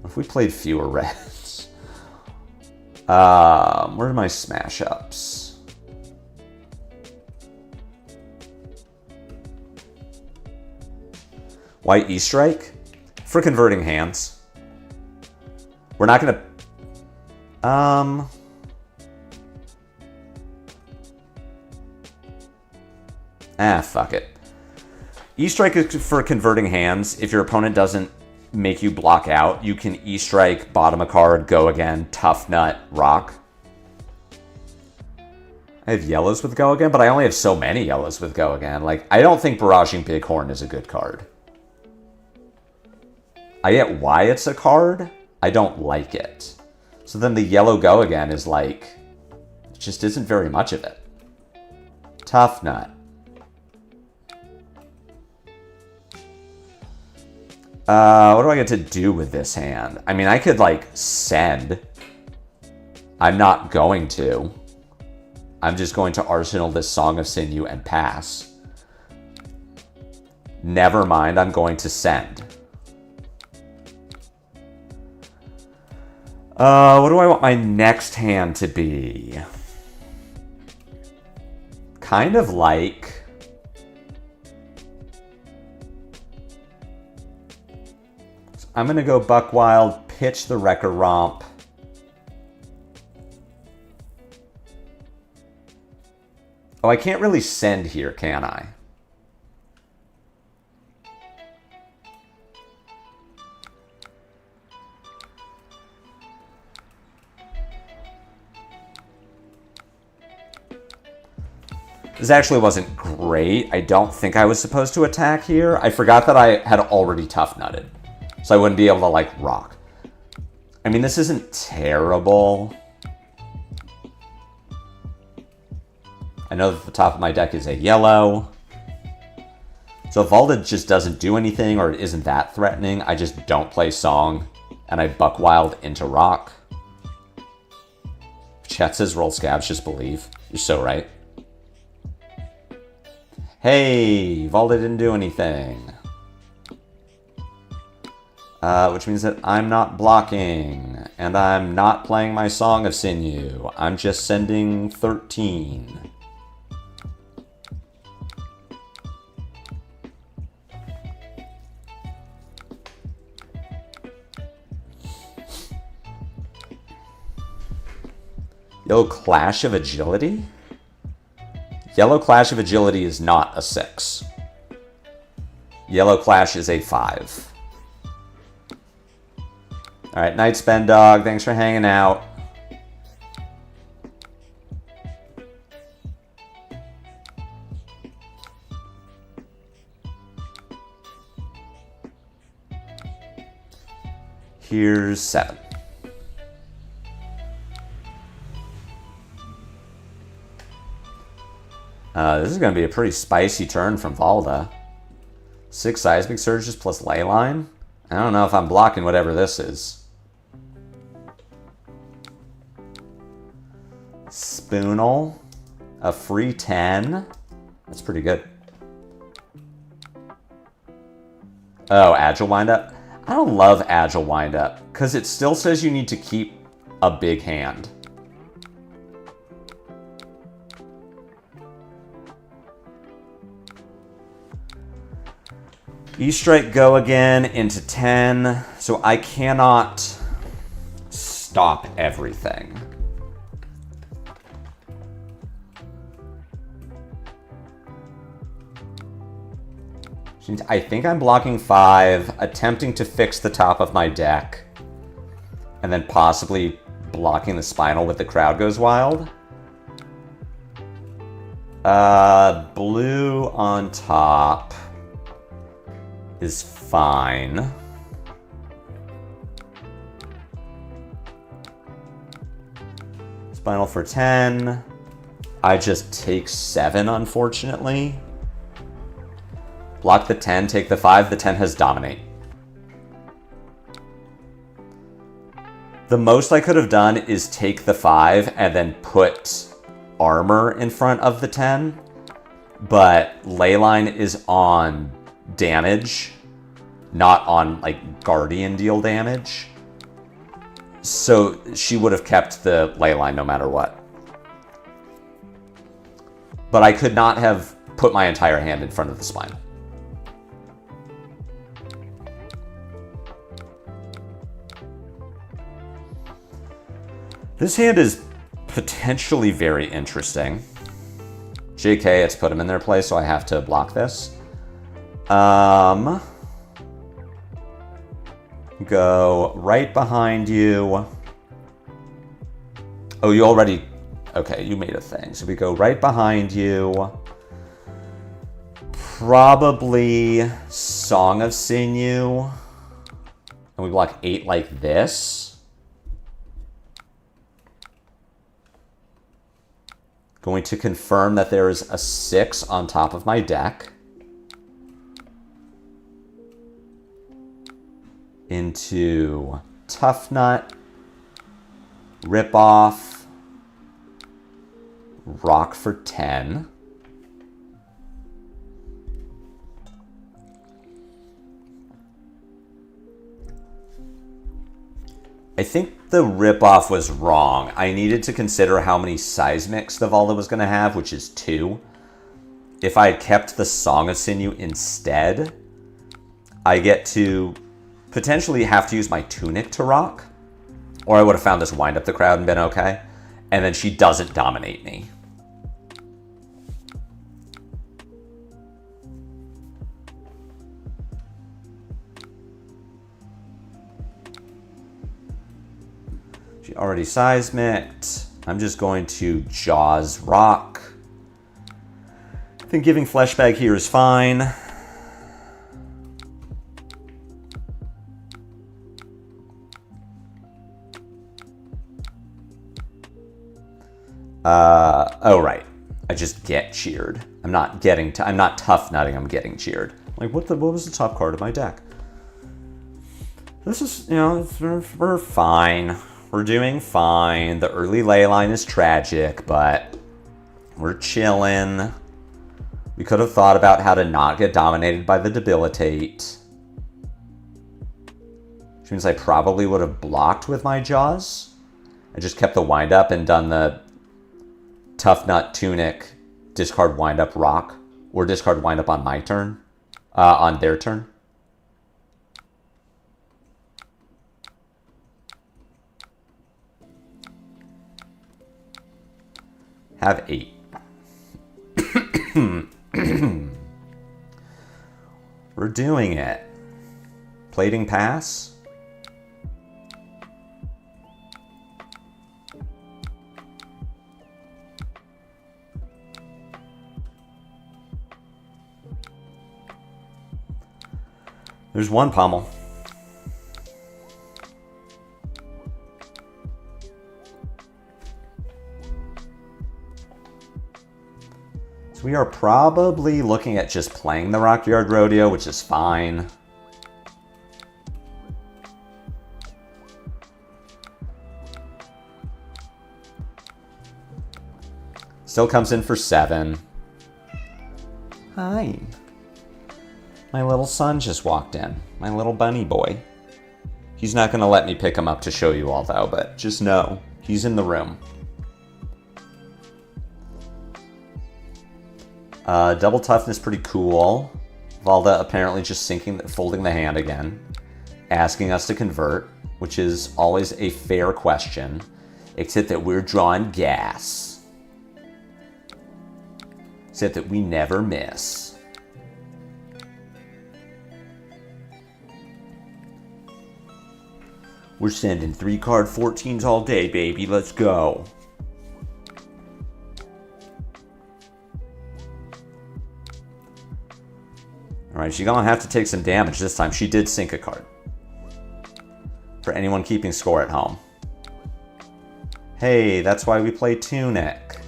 If we played fewer reds. Where are my smash ups? Why E-Strike? For converting hands. We're not gonna... fuck it. E-Strike is for converting hands. If your opponent doesn't make you block out, you can E-Strike, bottom a card, go again, Tuffnut, rock. I have yellows with go again, but I only have so many yellows with go again. Like, I don't think Barraging Bighorn is a good card. I get why it's a card. I don't like it. So then the yellow go again is like, it just isn't very much of it. Tuffnut. What do I get to do with this hand? I mean, I could, like, send. I'm not going to. I'm just going to Arsenal this Song of Sinew and pass. Never mind, I'm going to send. What do I want my next hand to be? Kind of like... I'm going to go Buckwild, pitch the Wrecker Romp. Oh, I can't really send here, can I? This actually wasn't great. I don't think I was supposed to attack here. I forgot that I had already Tuffnutted. So I wouldn't be able to, like, rock. I mean, this isn't terrible. I know that the top of my deck is a yellow. So if Valda just doesn't do anything or it isn't that threatening, I just don't play Song. And I Buckwild into rock. Chet says roll scabs, just believe. You're so right. Hey, Valda didn't do anything. Which means that I'm not blocking, and I'm not playing my Song of Sinew. I'm just sending 13. Yellow Clash of Agility? Yellow Clash of Agility is not a 6. Yellow Clash is a 5. Alright, Night Spend Dog, thanks for hanging out. Here's 7. This is going to be a pretty spicy turn from Valda. 6 Seismic Surges plus Leyline. I don't know if I'm blocking whatever this is. Spoonal. A free 10. That's pretty good. Oh, Agile Windup. I don't love Agile Windup because it still says you need to keep a big hand. E-Strike go again into 10, so I cannot stop everything. I think I'm blocking 5, attempting to fix the top of my deck, and then possibly blocking the Spinal with the Crowd Goes Wild. Blue on top is fine. Spinal for 10. I just take 7, unfortunately. Block the 10, take the 5. The 10 has Dominate. The most I could have done is take the 5 and then put armor in front of the 10. But Leyline is on damage, not on, like, Guardian deal damage. So she would have kept the Leyline no matter what. But I could not have put my entire hand in front of the Spinal. This hand is potentially very interesting. JK, it's put him in their place, so I have to block this. Go right behind you. Oh, you already... Okay, you made a thing. So we go right behind you. Probably Song of Sinew. And we block 8 like this. Going to confirm that there is a 6 on top of my deck. Into Tuffnut, Rip Off, Rock for 10. I think the rip-off was wrong. I needed to consider how many Seismics the Valda was going to have, which is 2. If I had kept the Song of Sinew instead, I get to potentially have to use my Tunic to rock. Or I would have found this Wind Up the Crowd and been okay. And then she doesn't dominate me. She already Seismicked. I'm just going to Jaws rock. I think giving Fleshbag here is fine. Oh, right. I just get cheered. I'm not tough nutting, I'm getting cheered. Like, what was the top card of my deck? This is, you know, we're fine. We're doing fine. The early Leyline is tragic, but we're chilling. We could have thought about how to not get dominated by the Debilitate. Which means I probably would have blocked with my Jaws. I just kept the Wind Up and done the Tuffnut Tunic, discard Wind Up Rock, or discard Wind Up on my turn, on their turn. Have 8. We're doing it. Plating pass. There's one pommel. So we are probably looking at just playing the Rockyard Rodeo, which is fine. Still comes in for 7. Hi. My little son just walked in. My little bunny boy. He's not going to let me pick him up to show you all, though, but just know he's in the room. Double toughness, pretty cool. Valda apparently just folding the hand again. Asking us to convert, which is always a fair question. Except that we're drawing gas. Except that we never miss. We're sending 3-card 14s all day, baby. Let's go. Alright, she's gonna have to take some damage this time. She did sink a card. For anyone keeping score at home. Hey, that's why we play Tunic.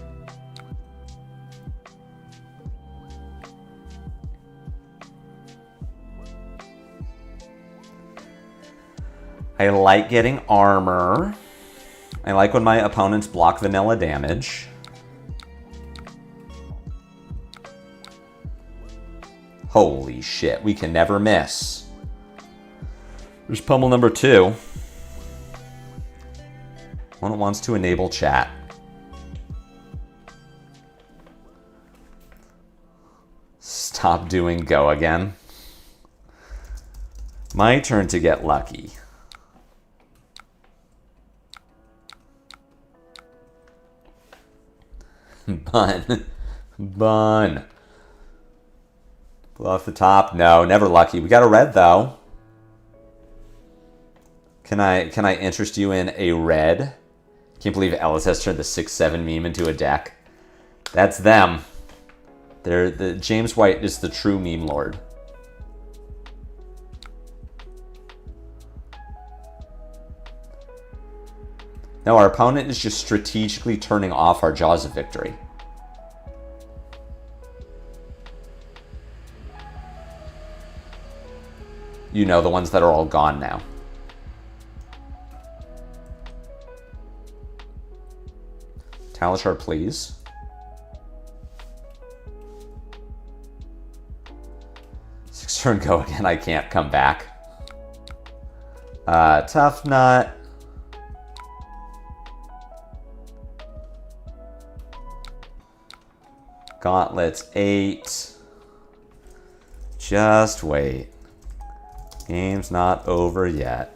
I like getting armor. I like when my opponents block vanilla damage. Holy shit, we can never miss. There's pummel number 2. One wants to enable chat. Stop doing go again. My turn to get lucky. Bun. Bun. Pull off the top. No, never lucky. We got a red, though. Can I interest you in a red? Can't believe Ellis has turned the 6-7 meme into a deck. That's them. The James White is the true meme lord. No, our opponent is just strategically turning off our Jaws of Victory. You know, the ones that are all gone now. Talishar, please. Six turn go again. I can't come back. Tuffnut. Gauntlets 8. Just wait. Game's not over yet.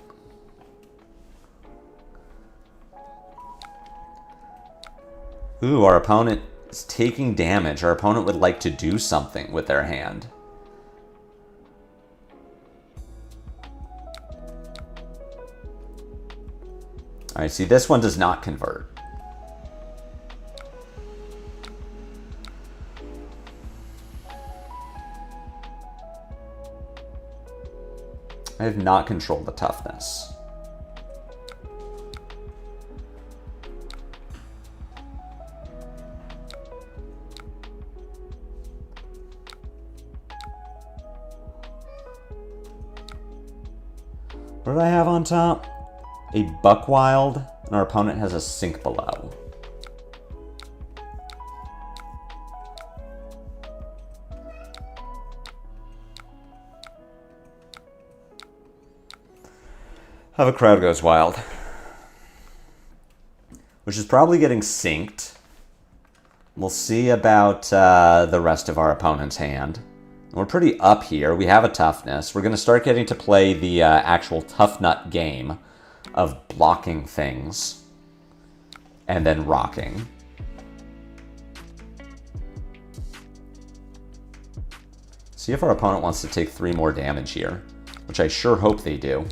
Ooh, our opponent is taking damage. Our opponent would like to do something with their hand. Alright, see, this one does not convert. I have not controlled the toughness. What did I have on top? A Buckwild, and our opponent has a Sink below. Have a Crowd Goes Wild. Which is probably getting synced. We'll see about the rest of our opponent's hand. We're pretty up here. We have a toughness. We're going to start getting to play the actual Tuffnut game of blocking things and then rocking. See if our opponent wants to take 3 more damage here, which I sure hope they do.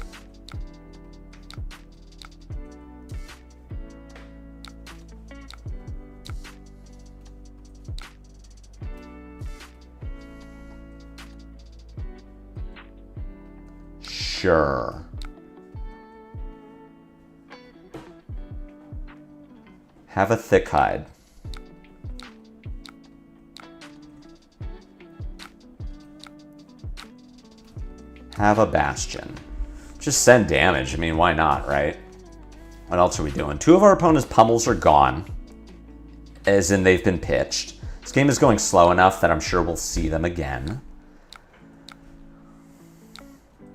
Sure. Have a thick hide. have a Bastion. Just send damage. I mean, why not, right? What else are we doing? Two of our opponent's pummels are gone. As in, they've been pitched. This game is going slow enough that I'm sure we'll see them again.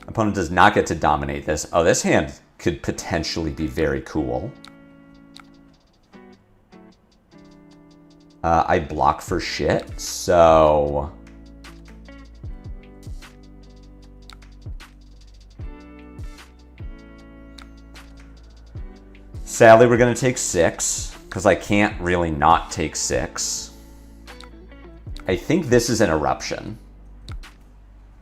Opponent does not get to dominate this. Oh, this hand could potentially be very cool. I block for shit, so... Sadly, we're going to take 6, because I can't really not take 6. I think this is an eruption.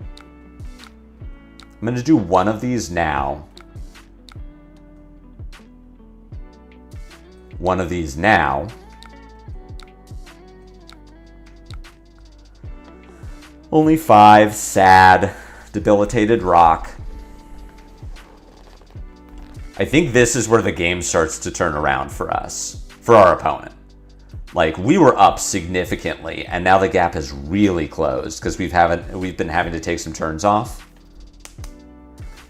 I'm going to do one of these now. One of these now. Only 5, sad, debilitated rock. I think this is where the game starts to turn around for us, for our opponent. Like, we were up significantly, and now the gap has really closed because we've been having to take some turns off.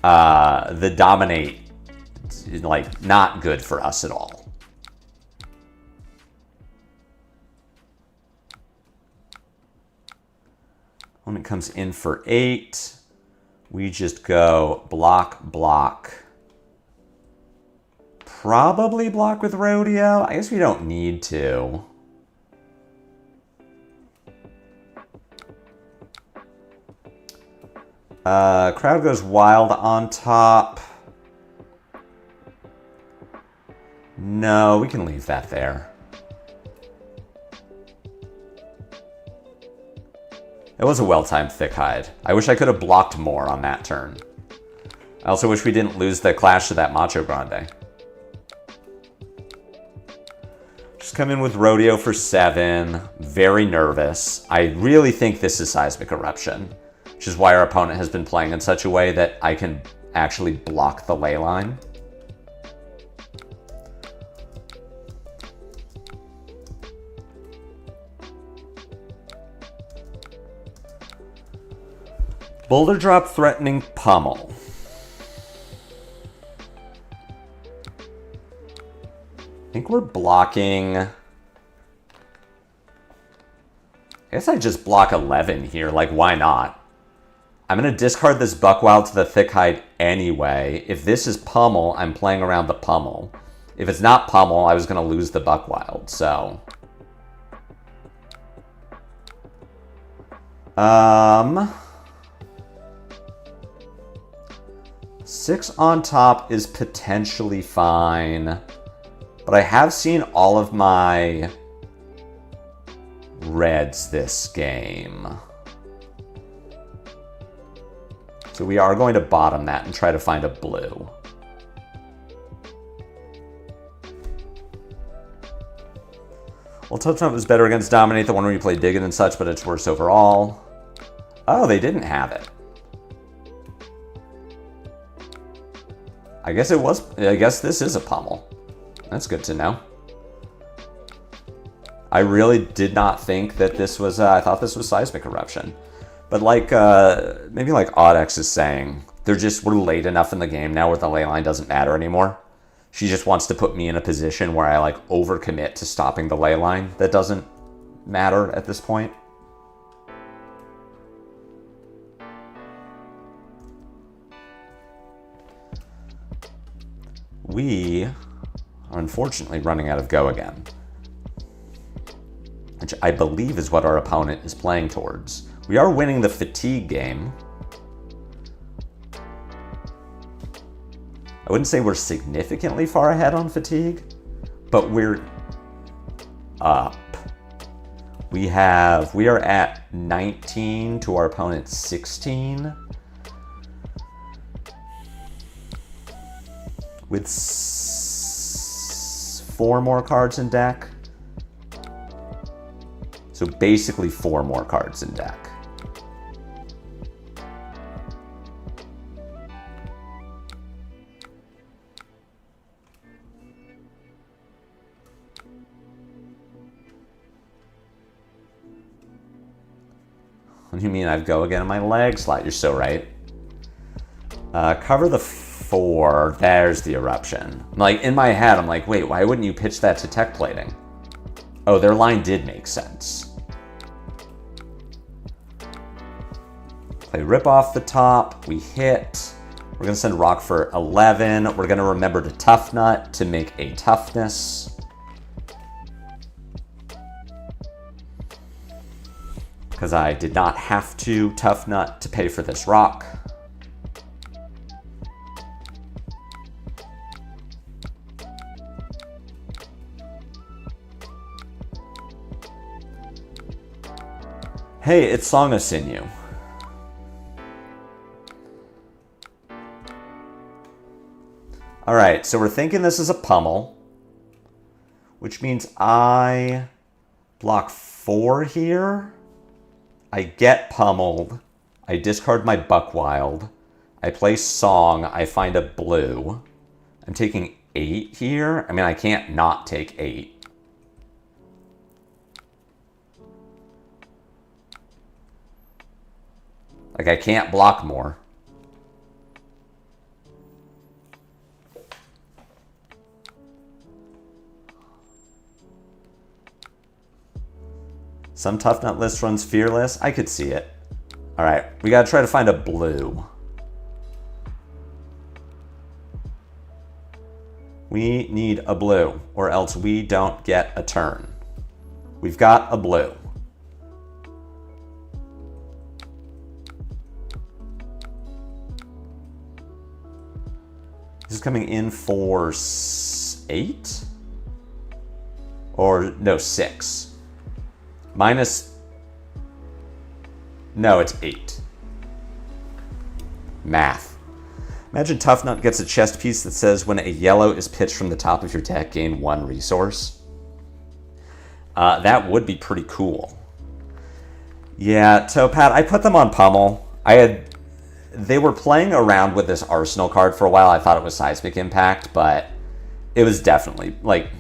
The dominate is, like, not good for us at all. When it comes in for 8, we just go block, block. Probably block with Rodeo. I guess we don't need to. Crowd goes wild on top. No, we can leave that there. It was a well-timed thick hide. I wish I could have blocked more on that turn. I also wish we didn't lose the clash to that Macho Grande. Just come in with Rodeo for 7. Very nervous. I really think this is Seismic Eruption, which is why our opponent has been playing in such a way that I can actually block the ley line. Boulder drop threatening pummel. I think we're blocking... I guess I just block 11 here. Like, why not? I'm going to discard this Buckwild to the Thick Hide anyway. If this is pummel, I'm playing around the pummel. If it's not pummel, I was going to lose the Buckwild, so... 6 on top is potentially fine, but I have seen all of my reds this game. So we are going to bottom that and try to find a blue. Well, Tuffnut was better against Dominate, the one where you play Diggin' and such, but it's worse overall. Oh, they didn't have it. I guess it was, I guess this is a pummel. That's good to know. I really did not think that this was, I thought this was Seismic Eruption. But like, maybe like Audex is saying, we're late enough in the game now where the ley line doesn't matter anymore. She just wants to put me in a position where I like overcommit to stopping the ley line. That doesn't matter at this point. We are unfortunately running out of go again, which I believe is what our opponent is playing towards. We are winning the fatigue game. I wouldn't say we're significantly far ahead on fatigue, but we're up. We are at 19 to our opponent's 16. With 4 more cards in deck. So basically 4 more cards in deck. What do you mean I've go again on my leg slot? You're so right. Cover the 4. There's the eruption. Like, in my head, I'm like, wait, why wouldn't you pitch that to tech plating? Oh, their line did make sense. Play rip off the top. We hit. We're going to send rock for 11. We're going to remember to Tuffnut to make a toughness. Because I did not have to Tuffnut to pay for this rock. Hey, it's Song of Sinew. Alright, so we're thinking this is a pummel, which means I block 4 here. I get pummeled. I discard my Buckwild. I play Song. I find a blue. I'm taking 8 here. I mean, I can't not take 8. Like, I can't block more. Some Tuffnut list runs Fearless. I could see it. All right, we got to try to find a blue. We need a blue, or else we don't get a turn. We've got a blue. This is coming in for 8? Or, no, 6. Minus... No, it's 8. Math. Imagine Tuffnut gets a chest piece that says when a yellow is pitched from the top of your deck, gain 1 resource. That would be pretty cool. Yeah, Toppat, I put them on pummel. They were playing around with this Arsenal card for a while. I thought it was Seismic Impact, but it was definitely, like,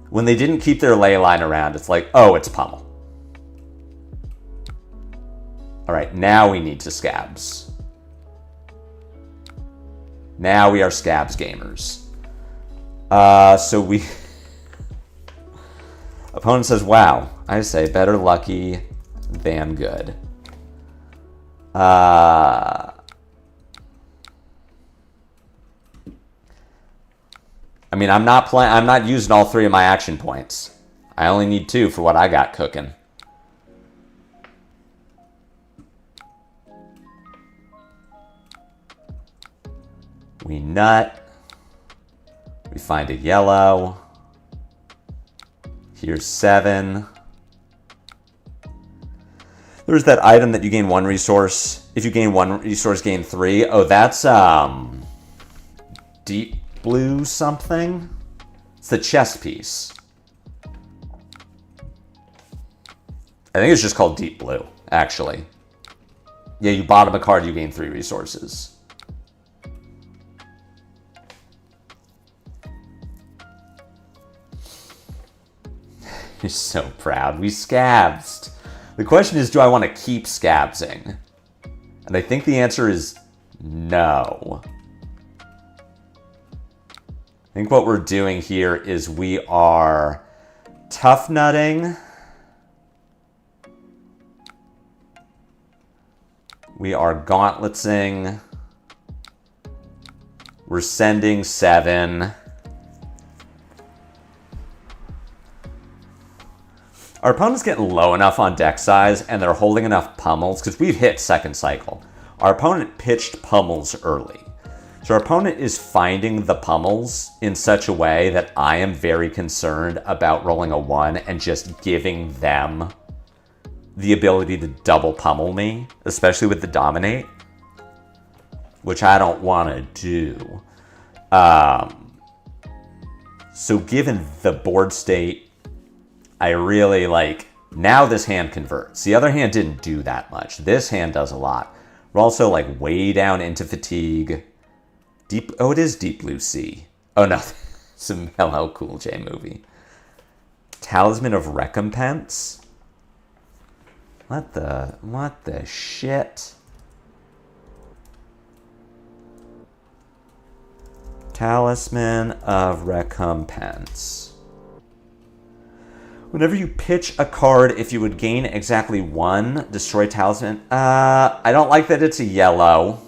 when they didn't keep their ley line around, it's like, oh, it's pummel. All right, now we need to scabs. Now we are scabs gamers. So we... Opponent says, wow. I say better lucky than good. I mean, I'm not using all 3 of my action points. I only need 2 for what I got cooking. We nut. We find a yellow. Here's 7. There's that item that you gain 1 resource. If you gain 1 resource, gain 3. Oh, that's deep blue something. It's the chest piece. I think it's just called deep blue, actually. Yeah, you bottom a card, you gain 3 resources. You're so proud. We scabsed. The question is, do I want to keep scabsing? And I think the answer is no. I think what we're doing here is we are Tuffnutting. We are Gauntletsing. We're sending 7. Our opponent's getting low enough on deck size, and they're holding enough pummels, because we've hit second cycle. Our opponent pitched pummels early. So our opponent is finding the pummels in such a way that I am very concerned about rolling a 1 and just giving them the ability to double pummel me, especially with the Dominate, which I don't want to do. So given the board state, I really like, now this hand converts. The other hand didn't do that much. This hand does a lot. We're also like way down into fatigue. Deep, oh, it is Deep Blue Sea. Oh no, it's a LL Cool J movie. Talisman of Recompense? What the shit? Talisman of Recompense. Whenever you pitch a card, if you would gain exactly 1, destroy Talisman. I don't like that it's a yellow.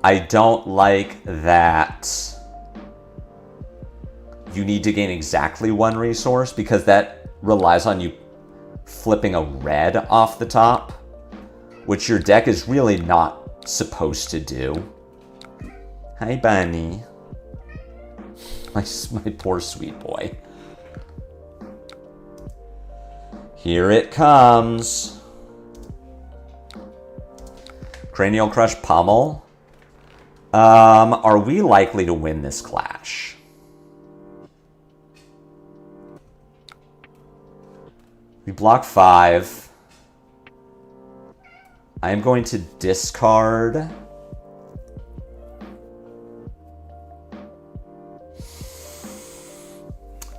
I don't like that you need to gain exactly 1 resource, because that relies on you flipping a red off the top, which your deck is really not supposed to do. Hi, Bunny. My poor sweet boy. Here it comes. Cranial Crush Pummel. Are we likely to win this clash? We block 5. I am going to discard.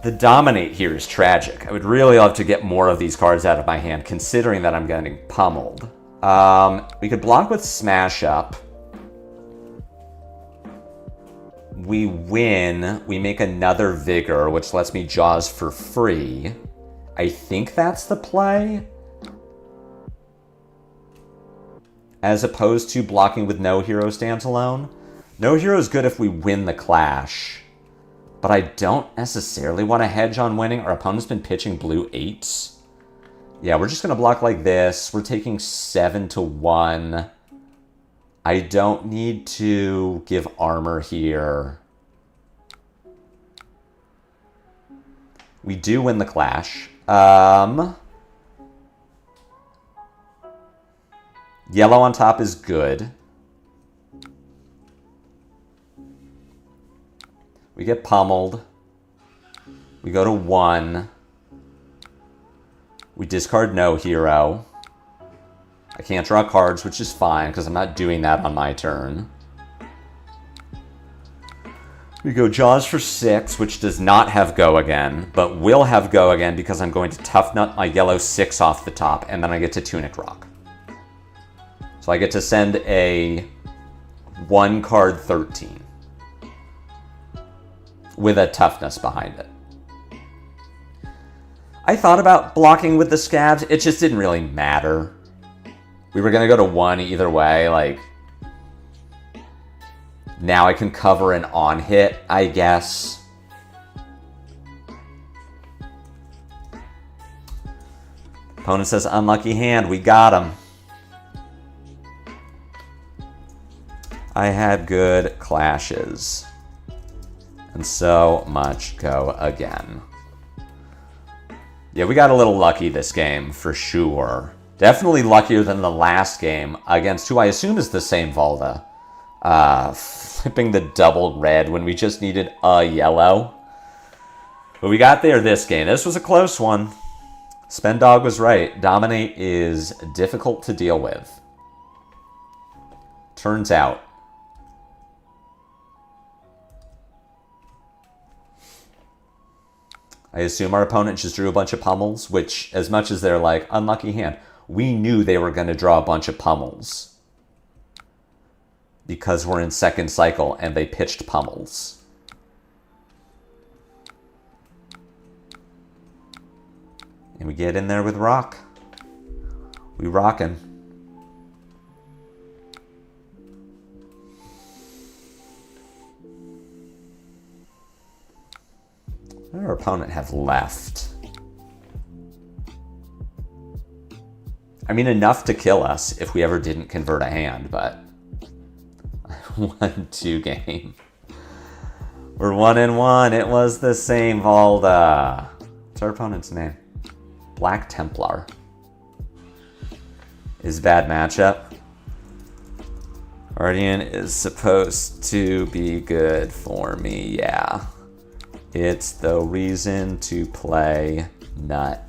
The Dominate here is tragic. I would really love to get more of these cards out of my hand, considering that I'm getting pummeled. We could block with Smash Up. We win. We make another Vigor, which lets me Jaws for free. I think that's the play. As opposed to blocking with No Hero Stands Alone. No Hero is good if we win the clash. But I don't necessarily want to hedge on winning. Our opponent's been pitching blue 8s. Yeah, we're just going to block like this. We're taking 7 to 1. I don't need to give armor here. We do win the clash. Yellow on top is good. We get pummeled. We go to 1. We discard No Hero. I can't draw cards, which is fine, because I'm not doing that on my turn. We go Jaws for 6, which does not have Go Again, but will have Go Again because I'm going to Tuffnut my yellow 6 off the top, and then I get to Tunic Rock. So I get to send a 1-card 13. With a Toughness behind it. I thought about blocking with the Scabs. It just didn't really matter. We were going to go to 1 either way. Like, now I can cover an on-hit, I guess. Opponent says, unlucky hand. We got him. I had good clashes. And so much Go Again. Yeah, we got a little lucky this game, for sure. Definitely luckier than the last game against who I assume is the same Volda. Flipping the double red when we just needed a yellow. But we got there this game. This was a close one. Spendog was right. Dominate is difficult to deal with. Turns out. I assume our opponent just drew a bunch of pummels, which, as much as they're like, unlucky hand, we knew they were going to draw a bunch of pummels. Because we're in second cycle and they pitched pummels. And we get in there with rock. We rockin'. What did our opponent have left? I mean, enough to kill us if we ever didn't convert a hand, but 1-2 game. We're 1-1. It was the same Volda. What's our opponent's name? Black Templar. Is bad matchup. Guardian is supposed to be good for me, yeah. It's the reason to play Nut.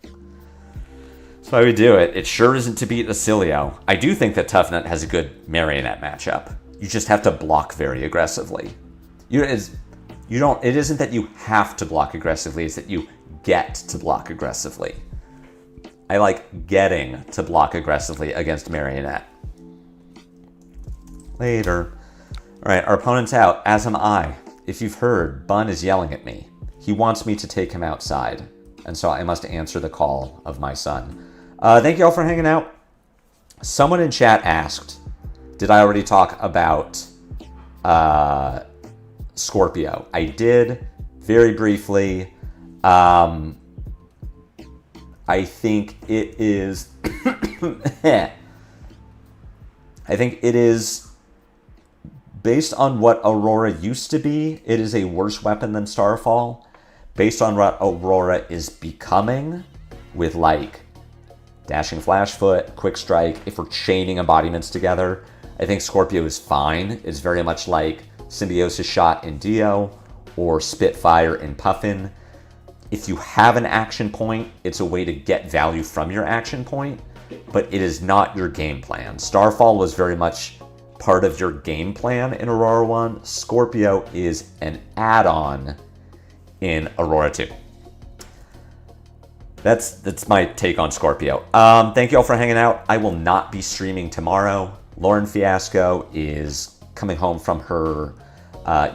That's why we do it. It sure isn't to beat Acilio. I do think that Tuffnut has a good Marionette matchup. You just have to block very aggressively. It isn't that you have to block aggressively, it's that you get to block aggressively. I like getting to block aggressively against Marionette. Later. Alright, our opponent's out, as am I. If you've heard, Bun is yelling at me. He wants me to take him outside, and so I must answer the call of my son. Thank you all for hanging out. Someone in chat asked, did I already talk about Scorpio? I did, very briefly. I think it is... I think it is... Based on what Aurora used to be, it is a worse weapon than Starfall. Based on what Aurora is becoming, with like Dashing Flash Foot, Quick Strike, if we're chaining embodiments together, I think Scorpio is fine. It's very much like Symbiosis Shot in Dio, or Spitfire in Puffin. If you have an action point, it's a way to get value from your action point, but it is not your game plan. Starfall was very much part of your game plan in Aurora 1. Scorpio is an add-on in Aurora 2. That's my take on Scorpio. Thank you all for hanging out. I will not be streaming tomorrow. Lauren Fiasco is coming home from her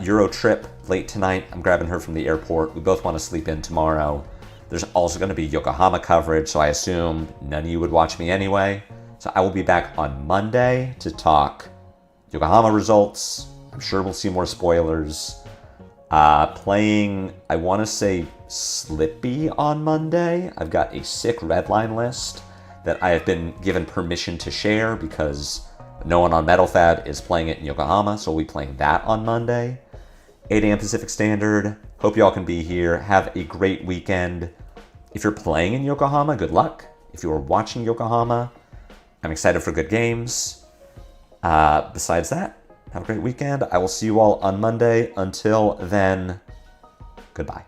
Euro trip late tonight. I'm grabbing her from the airport. We both want to sleep in tomorrow. There's also going to be Yokohama coverage, so I assume none of you would watch me anyway. So I will be back on Monday to talk Yokohama results. I'm sure we'll see more spoilers. Playing, I want to say, Slippy on Monday. I've got a sick redline list that I have been given permission to share because no one on Metal Fab is playing it in Yokohama, so we'll be playing that on Monday. 8 a.m. Pacific Standard. Hope you all can be here. Have a great weekend. If you're playing in Yokohama, good luck. If you are watching Yokohama, I'm excited for good games. Besides that, have a great weekend. I will see you all on Monday. Until then, goodbye.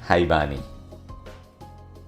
Hi, Bunny.